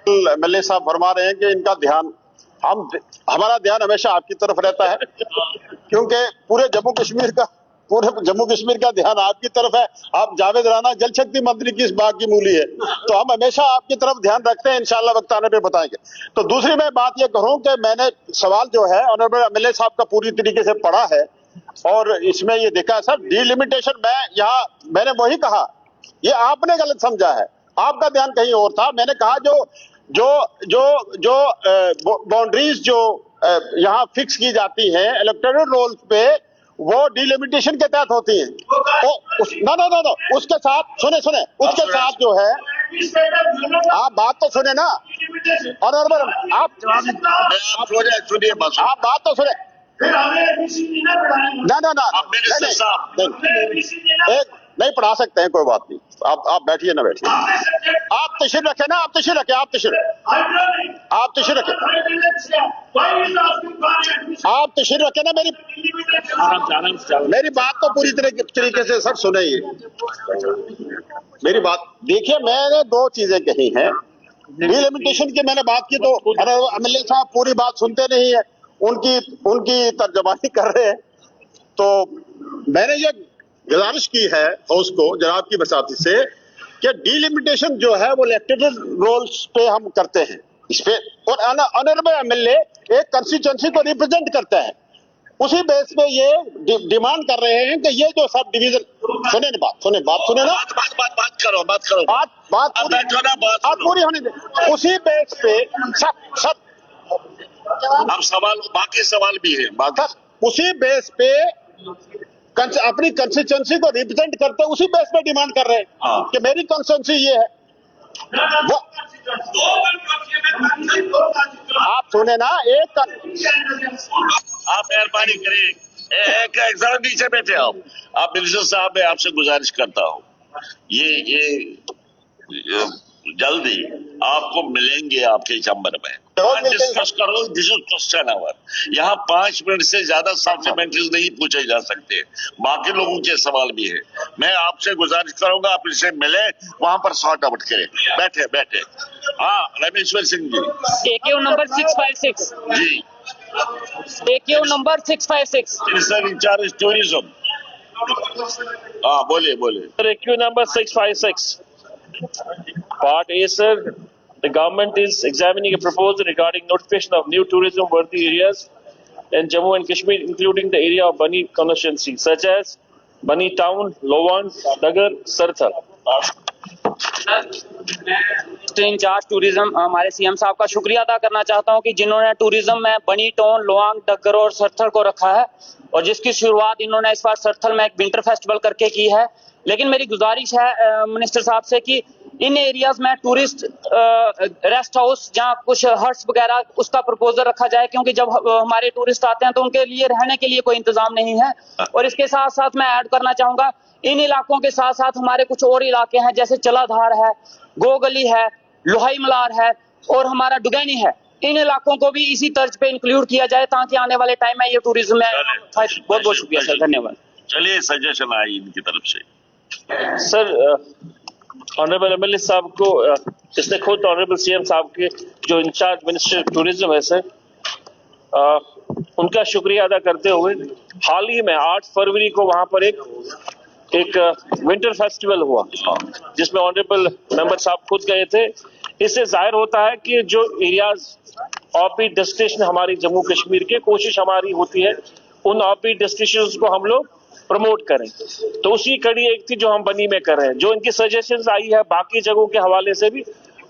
S11: एमएलए साहब फरमा रहे हैं कि इनका ध्यान हमारा ध्यान हमेशा आपकी तरफ रहता है, क्योंकि पूरे जम्मू कश्मीर का ध्यान आपकी तरफ है। आप जावेद राणा जल शक्ति मंत्री की इस बात की मूली है, तो हम हमेशा आपकी तरफ ध्यान रखते हैं, इंशाल्लाह वक्त आने पे बताएंगे। तो दूसरी मैं बात ये करूं कि मैंने सवाल जो है ऑनरेबल एमएलए साहब का पूरी तरीके से पढ़ा है और इसमें ये देखा है सर, डिलिमिटेशन मैंने वही कहा, ये आपने गलत समझा है, आपका ध्यान कहीं और था। मैंने कहा जो बाउंड्रीज जो यहाँ फिक्स की जाती हैं इलेक्टोरल रोल्स पे, वो डिलिमिटेशन के तहत होती हैं। नो, उसके साथ सुने उसके साथ जो है, आप बात तो सुने ना ऑनरेबल, आप बात तो सुने नहीं पढ़ा सकते हैं, कोई बात नहीं, आप बैठिए ना बैठिए, आप तशरीफ रखें ना, आप तशरीफ रखें, आप तशरीफ रखें ना। मेरी बात तो पूरी तरीके से सर सुनिए, मेरी बात देखिए। मैंने 2 चीजें कही हैं, डिलिमिटेशन की मैंने बात की, तो एमएलए साहब पूरी बात सुनते नहीं है, उनकी तर्जमानी कर रहे हैं। तो मैंने ये गुजारिश की है हाउस को जनाब की बसाती से कि डिलिमिटेशन जो है वो इलेक्टोरल रोल्स पे हम करते हैं इस पे, और ऑनरेबल एमएलए एक कंस्टिट्यूएंसी को रिप्रेजेंट करता है, उसी बेस पे ये डिमांड कर रहे हैं कि ये जो सब डिवीजन सुने ना बात सुने ना
S4: बात करो
S11: बात पूरी होने दे। उसी बेस पे सब
S4: अब सवाल बाकी सवाल भी है
S11: उसी बेस पे अपनी कंस्टिट्यूंसी को रिप्रेजेंट करते उसी बेस पे डिमांड कर रहे हैं कि मेरी कंस्टिट्यूंसी ये है। वो आप सुने ना एक
S4: आप मेहरबानी करें एक जरा नीचे बैठे आप मिनिस्टर साहब, मैं आपसे गुजारिश करता हूँ ये जल्दी आपको मिलेंगे आपके चैम्बर में, डिस्कस करो। This is question hour. यहाँ 5 मिनट से ज्यादा सप्लीमेंट्रीज नहीं पूछे जा सकते, बाकी लोगों के सवाल भी है। मैं आपसे गुजारिश करूंगा आप इनसे मिले, वहां पर सॉर्ट आउट करें। बैठे हाँ रमेश्वर सिंह जी,
S9: AQ नंबर 656
S4: जी,
S9: AQ number 656
S4: minister incharge tourism. हाँ बोलिए।
S14: AQ number 656. Part A, sir. The government is examining a proposal regarding notification of new tourism-worthy areas in Jammu and Kashmir, including the area of Bani constituency, such as Bani Town, Lowan, Dagar, Sarthal.
S9: Incharge tourism हमारे CM साहब का शुक्रिया अदा करना चाहता हूं कि जिन्होंने टूरिज्म में बनी टाउन, लोवांग, डग्गर और सरथल को रखा है और जिसकी शुरुआत इन्होंने इस बार सरथल में एक विंटर फेस्टिवल करके की है। लेकिन मेरी गुजारिश है मिनिस्टर साहब से कि इन एरियाज में टूरिस्ट रेस्ट हाउस जहां कुछ हट्स वगैरह उसका प्रपोजल रखा जाए, क्योंकि जब हमारे टूरिस्ट आते हैं तो उनके लिए रहने के लिए कोई इंतजाम नहीं है। और इसके साथ साथ मैं ऐड करना चाहूंगा, इन इलाकों के साथ साथ हमारे कुछ और इलाके हैं जैसे चलाधार है, गोगली है, लोहाई मलार है और हमारा डुगैनी है। इन इलाकों को भी इसी तर्ज पे इंक्लूड किया जाए ताकि आने वाले टाइम में ये टूरिज्म में बहुत बहुत शुक्रिया सर, धन्यवाद।
S4: चलिए सजेशन आई इनकी तरफ से।
S14: सर ऑनरेबल एमएलए साहब को इसने खुद ऑनरेबल सीएम साहब के जो इंचार्ज मिनिस्टर टूरिज्म है सर, उनका शुक्रिया अदा करते हुए हाल ही में 8 फरवरी को वहां पर एक विंटर फेस्टिवल हुआ जिसमें ऑनरेबल मेंबर साहब खुद गए थे। इससे जाहिर होता है कि जो एरियाज ऑफ बीट डेस्टिनेशन हमारी जम्मू कश्मीर के, कोशिश हमारी होती है उन ऑफ बीट डेस्टिनेशंस को हम लोग प्रमोट करें। तो उसी कड़ी एक थी जो हम बनी में कर रहे हैं। जो इनकी सजेशंस आई है बाकी जगहों के हवाले से भी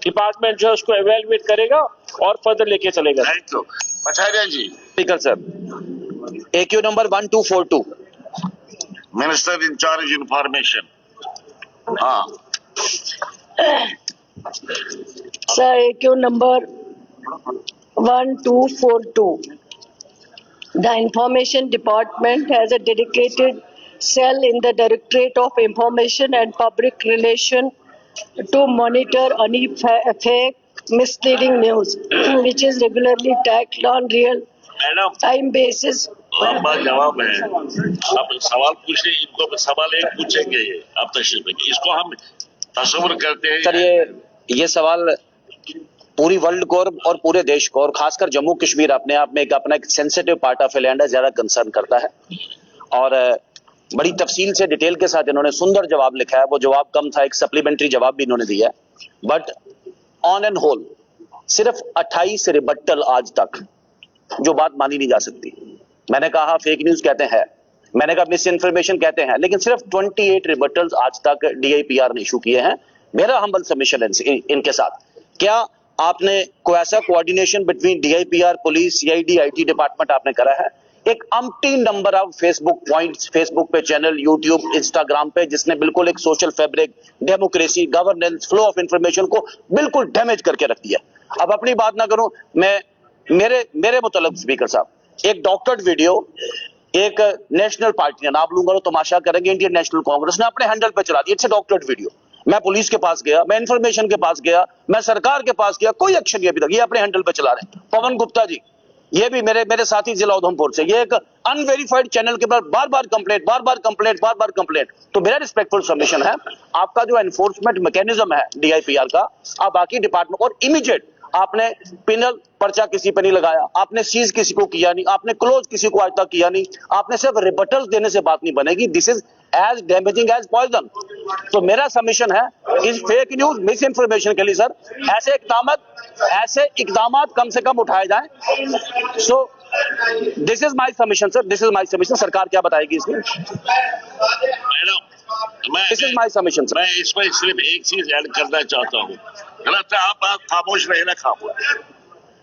S14: डिपार्टमेंट जो है उसको एवेल्युएट करेगा और फर्दर लेके चलेगा।
S4: Thank you. Pathariya ji.
S15: Speaker sir, AQ number 1242
S4: minister incharge information. हाँ
S7: Sir, AQ number 1242. The Information Department has a dedicated cell in the Directorate of Information and Public Relations to monitor any fake, misleading news, which is regularly tagged on real-time basis.
S4: लंबा जवाब है। अब सवाल पूछने इनको सवाल एक पूछेंगे ये आप तशरीफ रखिए, इसको हम तस्वीर करते हैं।
S15: सर ये सवाल पूरी वर्ल्ड को और पूरे देश को और खासकर जम्मू कश्मीर अपने आप में अपना एक सेंसिटिव पार्ट ऑफ लैंड है, ज्यादा कंसर्न करता है और बड़ी तफसील से डिटेल के साथ इन्होंने सुंदर जवाब लिखा है। वो जवाब कम था, एक सप्लीमेंट्री जवाब भी इन्होंने दिया है, बट ऑन एंड होल सिर्फ 28 रिबट्टल आज तक, जो बात मानी नहीं जा सकती। मैंने कहा फेक न्यूज कहते हैं, मैंने कहा मिस इन्फॉर्मेशन कहते हैं, लेकिन सिर्फ 28 रिबट्टल्स आज तक DIPR ने इशू किए हैं। मेरा हम्बल सबमिशन है इनके साथ, क्या आपने कोई ऐसा coordination between DIPR, police, CID, IT department आपने करा है? एक umpteen number of Facebook points, Facebook पे चैनल, यूट्यूब, इंस्टाग्राम पे, जिसने बिल्कुल एक social fabric, democracy, governance, flow of information को बिल्कुल डैमेज करके रख दिया। अब अपनी बात ना करूं मैं, मेरे मुतल्लिक स्पीकर साहब, एक डॉक्टर्ड वीडियो एक नेशनल पार्टी ने, नाम लूंगा तो तमाशा करेंगे, इंडियन नेशनल कांग्रेस ने अपने हैंडल पे चला दिया। It's a doctored video. मैं पुलिस के पास गया, मैं इंफॉर्मेशन के पास गया, मैं सरकार के पास गया, कोई एक्शन नहीं अभी तक। ये अपने हैंडल पे चला रहे हैं। पवन गुप्ता जी, ये भी मेरे साथी जिला उधमपुर से, ये एक अनवेरिफाइड चैनल के बाद बार बार कंप्लेंट। तो मेरा रिस्पेक्टफुल सबमिशन है, आपका जो एनफोर्समेंट मैकेनिज्म है DIPR का, आप बाकी डिपार्टमेंट और इमीडिएट आपने पिनल पर्चा किसी पे नहीं लगाया, आपने सीज किसी को किया नहीं, आपने क्लोज किसी को आज तक किया नहीं, आपने सिर्फ रिबटल्स देने से बात नहीं बनेगी। This is as damaging as poison. तो मेरा सबमिशन है इस फेक न्यूज, मिस इंफॉर्मेशन के लिए सर ऐसे इकदाम कम से कम उठाए जाएं। So this is my submission sir, this is my submission. सरकार क्या बताएगी इसमें? This is my submission sir.
S4: मैं इसमें सिर्फ एक चीज ऐड करना चाहता हूँ, गलत है आप खामोश रहे ना, खामोश।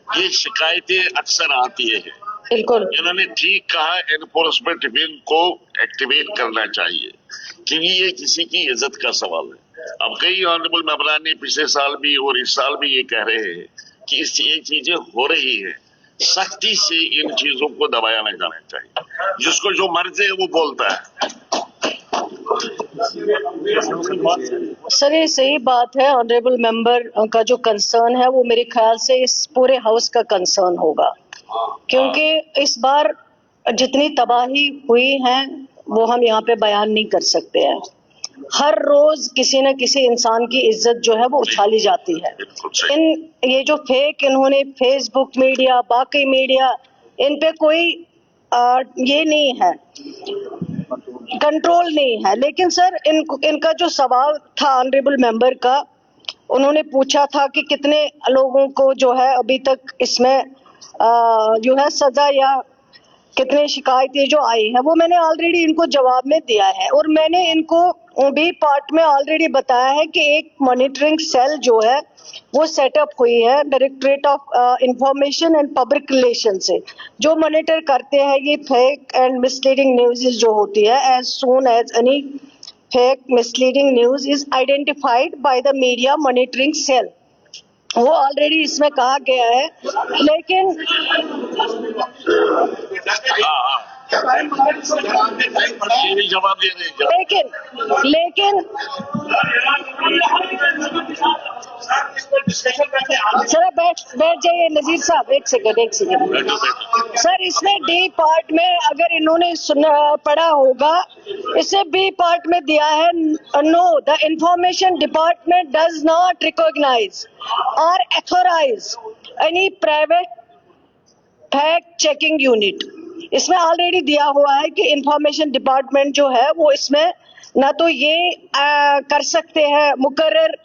S4: ये शिकायतें अक्सर आती है,
S7: बिल्कुल
S4: इन्होंने ठीक कहा, एनफोर्समेंट विंग को एक्टिवेट करना चाहिए, क्योंकि ये किसी की इज्जत का सवाल है। अब कई ऑनरेबल मेंबरान ने पिछले साल भी और इस साल भी ये कह रहे हैं कि ये चीजें हो रही है, सख्ती से इन चीजों को दबाया नहीं जाना चाहिए। जिसको जो मर्जी है वो बोलता है।
S7: सर ये सही बात है, ऑनरेबल मेंबर का जो कंसर्न है वो मेरे ख्याल से इस पूरे हाउस का कंसर्न होगा, क्योंकि इस बार जितनी तबाही हुई है वो हम यहाँ पे बयान नहीं कर सकते हैं। हर रोज किसी न किसी इंसान की इज्जत जो है वो उछाली जाती है। ये जो फेक इन्होंने फेसबुक मीडिया बाकी मीडिया इन पे कोई ये नहीं है, कंट्रोल नहीं है। लेकिन सर इनका जो सवाल था ऑनरेबल मेंबर का, उन्होंने पूछा था कि कितने लोगों को जो है अभी तक इसमें जो है सजा या कितने शिकायतें जो आई हैं, वो मैंने ऑलरेडी इनको जवाब में दिया है। और मैंने इनको बी पार्ट में ऑलरेडी बताया है कि एक मॉनिटरिंग सेल जो है वो सेटअप हुई है directorate of information and public relation से, जो मॉनिटर करते हैं ये फेक एंड मिसलीडिंग न्यूज़ जो होती है। As soon as any fake misleading news is identified by the media monitoring cell, वो ऑलरेडी इसमें कहा गया है। लेकिन
S4: जवाब दे रहे
S7: लेकिन सर बैठ जाइए नजीर साहब, एक सेकंड सर। इसमें डी पार्ट में अगर इन्होंने पढ़ा होगा, इसे बी पार्ट में दिया है, no the information department does not recognise और authorise any private fact checking unit. इसमें ऑलरेडी दिया हुआ है कि इंफॉर्मेशन डिपार्टमेंट जो है वो इसमें ना तो ये कर सकते हैं मुकर्रर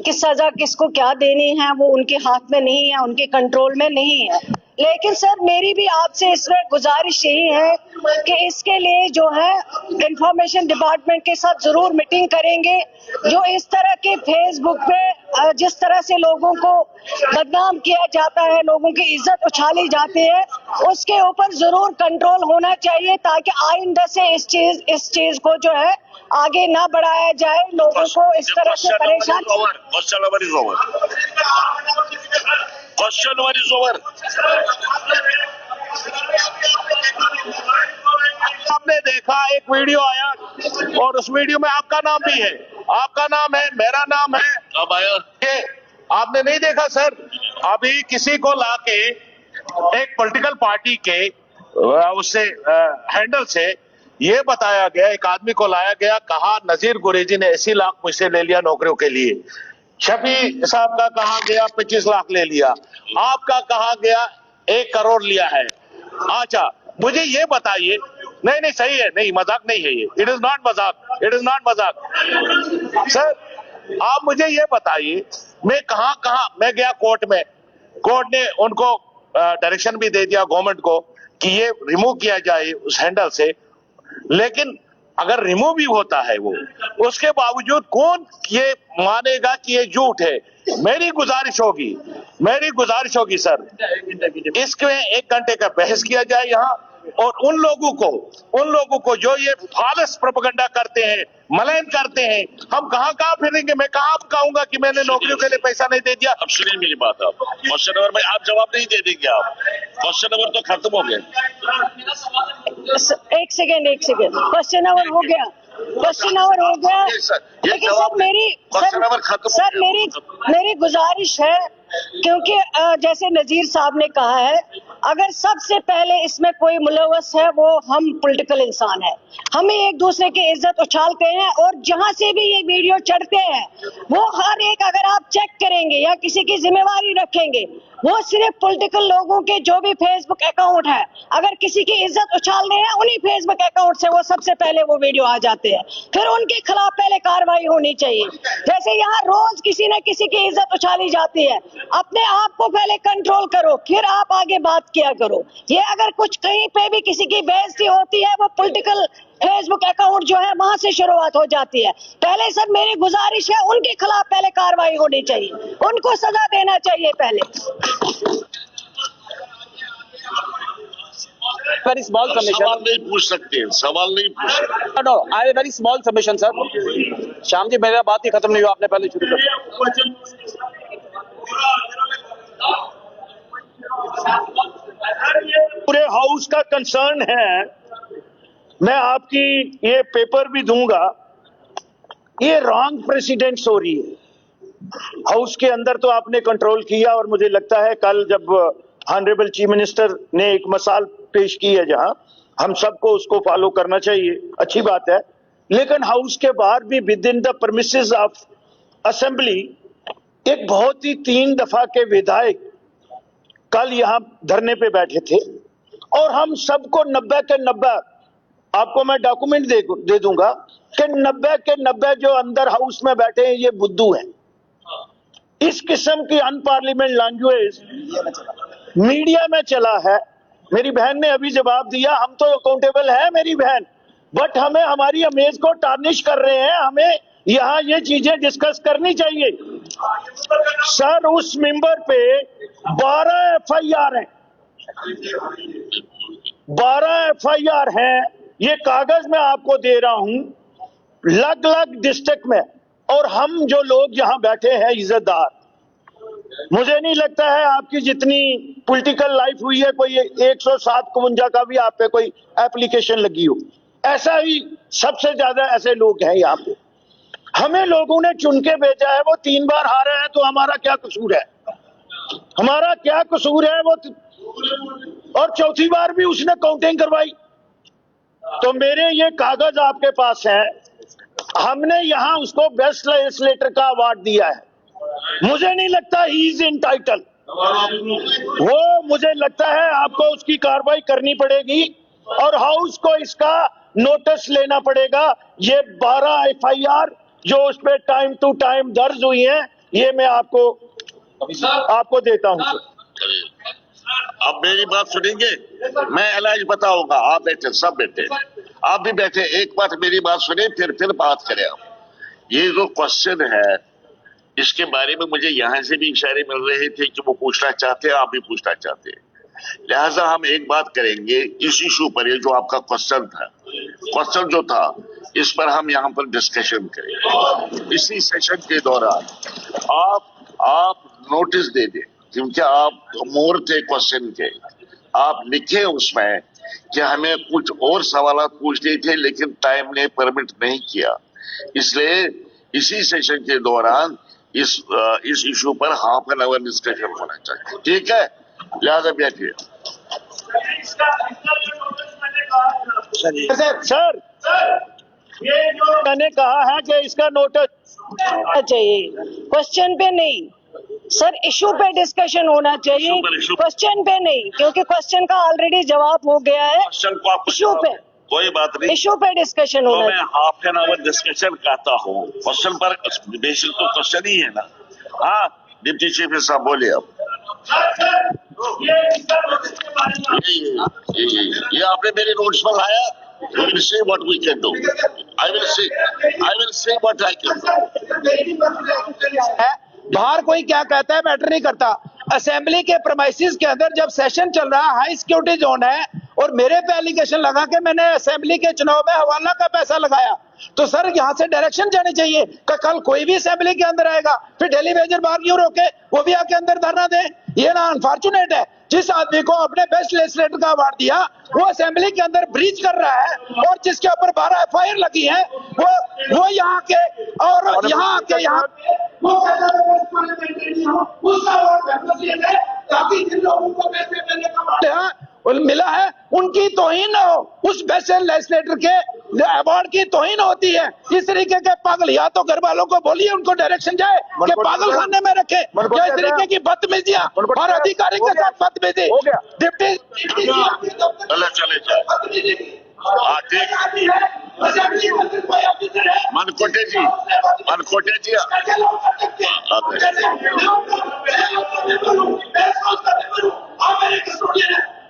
S7: कि सजा किसको क्या देनी है, वो उनके हाथ में नहीं है, उनके कंट्रोल में नहीं है। लेकिन सर मेरी भी आपसे इसमें गुजारिश यही है कि इसके लिए जो है इंफॉर्मेशन डिपार्टमेंट के साथ जरूर मीटिंग करेंगे। जो इस तरह के फेसबुक पे जिस तरह से लोगों को बदनाम किया जाता है, लोगों की इज्जत उछाली जाती है, उसके ऊपर जरूर कंट्रोल होना चाहिए, ताकि आइंदा से इस चीज को जो है आगे ना बढ़ाया जाए, लोगों को इस तरह से परेशान।
S4: Question number is over.
S12: आपने देखा एक वीडियो आया और उस वीडियो में आपका नाम भी है, आपका नाम है, मेरा नाम है।
S4: अब आया
S12: ये आपने नहीं देखा सर? अभी किसी को लाके एक पॉलिटिकल पार्टी के उससे हैंडल से ये बताया गया, एक आदमी को लाया गया, कहा नजीर गुरेजी ने 80 लाख मुझसे ले लिया नौकरियों के लिए, शफी साहब का कहा गया 25 लाख ले लिया, आपका कहा गया 1 करोड़ लिया है। अच्छा मुझे ये बताइए, नहीं सही है, नहीं मजाक नहीं है ये, इट इज नॉट मजाक, इट इज नॉट मजाक। सर आप मुझे ये बताइए, मैं कहां मैं गया कोर्ट में, कोर्ट ने उनको डायरेक्शन भी दे दिया गवर्नमेंट को कि ये रिमूव किया जाए उस हैंडल से, लेकिन अगर रिमूव भी होता है वो, उसके बावजूद कौन ये मानेगा कि ये झूठ है? मेरी गुजारिश होगी सर, इसमें 1 घंटे का बहस किया जाए यहाँ, और उन लोगों को जो ये फालस प्रोपेगेंडा करते हैं, मलायन करते हैं, हम कहां फिरेंगे? मैं कहां कहूंगा कि मैंने नौकरियों के लिए पैसा नहीं दे दिया?
S4: अब सुनिए मेरी बात, आप क्वेश्चन नंबर में आप जवाब नहीं दे देंगे, आप क्वेश्चन नंबर तो खत्म हो गया।
S7: एक सेकेंड क्वेश्चन नंबर हो गया। लेकिन सर मेरी गुजारिश है, क्योंकि जैसे नजीर साहब ने कहा है, अगर सबसे पहले इसमें कोई मुलव्वस है वो हम पॉलिटिकल इंसान है, हमें एक दूसरे की इज्जत उछालते हैं, और जहां से भी ये वीडियो चढ़ते हैं वो हर एक अगर आप चेक करेंगे या किसी की जिम्मेवारी रखेंगे, वो सिर्फ पॉलिटिकल लोगों के जो भी फेसबुक अकाउंट है, अगर किसी की इज्जत उछालते हैं उन्हीं फेसबुक अकाउंट से वो सबसे पहले वो वीडियो आ जाते हैं, फिर उनके खिलाफ पहले कार्रवाई होनी चाहिए। जैसे यहाँ रोज किसी न किसी की इज्जत उछाली जाती है, अपने आप को पहले कंट्रोल करो, फिर आप आगे बात किया करो। ये अगर कुछ कहीं पे भी किसी की बेइज्जती होती है, वो पॉलिटिकल फेसबुक अकाउंट जो है वहां से शुरुआत हो जाती है। पहले सर मेरी गुजारिश है, उनके खिलाफ पहले कार्रवाई होनी चाहिए, उनको सजा देना चाहिए पहले।
S15: Very small submission.
S4: सवाल नहीं पूछ सकते, सवाल नहीं पूछ सकते।
S15: No, I have a very small submission, sir. Shyam ji, मेरा बात ही खत्म नहीं हुआ, आपने पहले शुरू कर दिया।
S13: पूरे हाउस का कंसर्न है, मैं आपकी ये पेपर भी दूंगा, ये रॉन्ग प्रेसिडेंट्स हो रही है हाउस के अंदर। तो आपने कंट्रोल किया और मुझे लगता है कल जब ऑनरेबल चीफ मिनिस्टर ने एक मिसाल पेश की है जहां हम सबको उसको फॉलो करना चाहिए, अच्छी बात है। लेकिन हाउस के बाहर भी with in the premises of assembly एक बहुत ही 3 दफा के विधायक कल यहां धरने पे बैठे थे और हम सबको 90 के 90, आपको मैं डॉक्यूमेंट दे दूंगा कि 90 के 90 जो अंदर हाउस में बैठे हैं ये बुद्धू हैं। इस किस्म की अनपार्लियामेंट लैंग्वेज मीडिया में चला है। मेरी बहन ने अभी जवाब दिया, हम तो अकाउंटेबल है मेरी बहन, बट हमें हमारी इमेज को टार्निश कर रहे हैं, हमें यहां ये चीजें डिस्कस करनी चाहिए। सर उस मेंबर पे 12 FIR हैं, 12 FIR हैं, ये कागज मैं आपको दे रहा हूं, अलग अलग डिस्ट्रिक्ट में। और हम जो लोग यहां बैठे हैं इज्जतदार, मुझे नहीं लगता है आपकी जितनी पॉलिटिकल लाइफ हुई है कोई 107-52 का भी आप पे कोई एप्लीकेशन लगी हो, ऐसा ही सबसे ज्यादा ऐसे लोग हैं यहाँ पे। हमें लोगों ने चुन के भेजा है, वो 3 बार हारे हैं, तो हमारा क्या कसूर है? हमारा क्या कसूर है? वो और चौथी बार भी उसने काउंटिंग करवाई। तो मेरे ये कागज आपके पास है, हमने यहां उसको बेस्ट लेजिस्लेटर का अवार्ड दिया है। मुझे नहीं लगता ही इज इंटाइटल, वो मुझे लगता है आपको उसकी कार्रवाई करनी पड़ेगी और हाउस को इसका नोटिस लेना पड़ेगा। ये 12 FIR जो उस पर टाइम टू टाइम दर्ज हुई है, ये मैं आपको देता हूं।
S4: अब मेरी बात सुनेंगे, मैं इलाज बताऊंगा, आप बैठे, सब बैठे, आप भी बैठे, एक बार मेरी बात सुने फिर बात करें आप। ये जो क्वेश्चन है इसके बारे में मुझे यहां से भी इशारे मिल रहे थे कि वो पूछना चाहते हैं, आप भी पूछना चाहते हैं, लिहाजा हम एक बात करेंगे इस इशू पर। ये जो आपका क्वेश्चन जो था इस पर हम यहाँ पर डिस्कशन करेंगे। इसी सेशन के दौरान आप नोटिस दे दें, क्योंकि आप मोर थे क्वेश्चन के, आप लिखे उसमें कि हमें कुछ और सवाल पूछने थे लेकिन टाइम ने परमिट नहीं किया, इसलिए इसी सेशन के दौरान इस इशू पर हाफ एन आवर डिस्कशन होना चाहिए, ठीक है? लिहाजा बैठिए।
S13: सर ये जो मैंने कहा है कि इसका नोटिस
S7: चाहिए, क्वेश्चन पे नहीं सर, इशू पे डिस्कशन होना चाहिए, क्वेश्चन पे नहीं, क्योंकि क्वेश्चन का ऑलरेडी जवाब हो गया है। इशू पे
S4: कोई बात नहीं,
S7: इशू पे डिस्कशन होना।
S4: मैं हाफ एन आवर डिस्कशन कहता हूँ, क्वेश्चन पर बेसिक तो क्वेश्चन ही है ना। हाँ डिप्टी चीफ मिनिस्टर साहब बोलिए अब। ये आपने मेरे नोट्स पर लाया, we will see what we can do. I will see what I can do.
S8: बाहर कोई क्या कहता है मैटर नहीं करता। असेंबली के प्रेमाइसिस के अंदर जब सेशन चल रहा है, हाई सिक्योरिटी जोन है, और मेरे पे एलिगेशन लगा के मैंने असेंबली के चुनाव में हवाला का पैसा लगाया, तो सर यहाँ से डायरेक्शन जानी चाहिए कि कल कोई भी असेंबली के अंदर आएगा फिर डेली वेजर बाहर क्यों रोके, वो भी आके अंदर धरना दे। ये ना अनफॉर्चुनेट है, जिस आदमी को अपने बेस्ट लेजिस्लेटर का अवार्ड दिया वो असेंबली के अंदर ब्रीच कर रहा है, और जिसके ऊपर 12 FIR लगी है वो यहाँ के और यहाँ के यहाँ वो उसका अवार्ड ताकि जिन लोगों को पैसे मिला है उनकी तौहीन न हो, उस बेस्ट लेजिस्लेटर के अवार्ड की तौहीन होती है। इस तरीके के पागल, या तो घर वालों को बोलिए उनको डायरेक्शन जाए कि पागल खाने में रखे, या इस तरीके की बदतमीजियां और अधिकारी के साथ बदतमीजी डिप्टी
S4: चले मनकोटे जी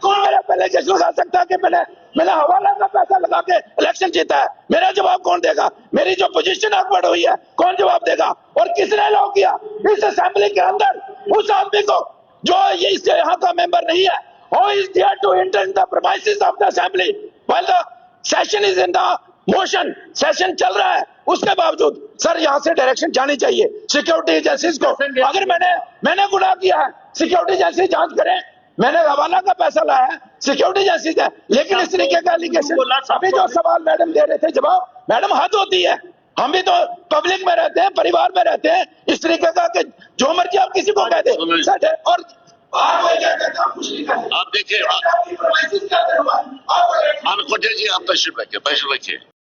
S12: कौन मेरे पहले केस लगा सकता है कि मैंने हवाला का पैसा लगा के इलेक्शन जीता है? मेरा जवाब कौन देगा? मेरी जो पोजीशन ऑकवर्ड हुई है कौन जवाब देगा? और किसने अलाउ किया इस असेंबली के अंदर उस आदमी को जो इस यहाँ का मेंबर नहीं है? How is there to enter in the premises of the assembly while the session is in the motion? Session चल रहा है, उसके बावजूद सर यहाँ से डायरेक्शन जानी चाहिए सिक्योरिटी एजेंसीज को। अगर मैंने गुनाह किया है, सिक्योरिटी एजेंसी जांच करें। मैंने हवाला का पैसा लाया है, सिक्योरिटी एजेंसी है, लेकिन इस तरीके का एलिगेशन अभी जो सवाल मैडम दे रहे थे जवाब, मैडम हद होती है। हम भी तो पब्लिक में रहते हैं, परिवार में रहते हैं, इस तरीके का कि जो मर्जी आप किसी को कह दे और
S4: आप देखिए मनकोटे जी, आप तशरीफ रखिए।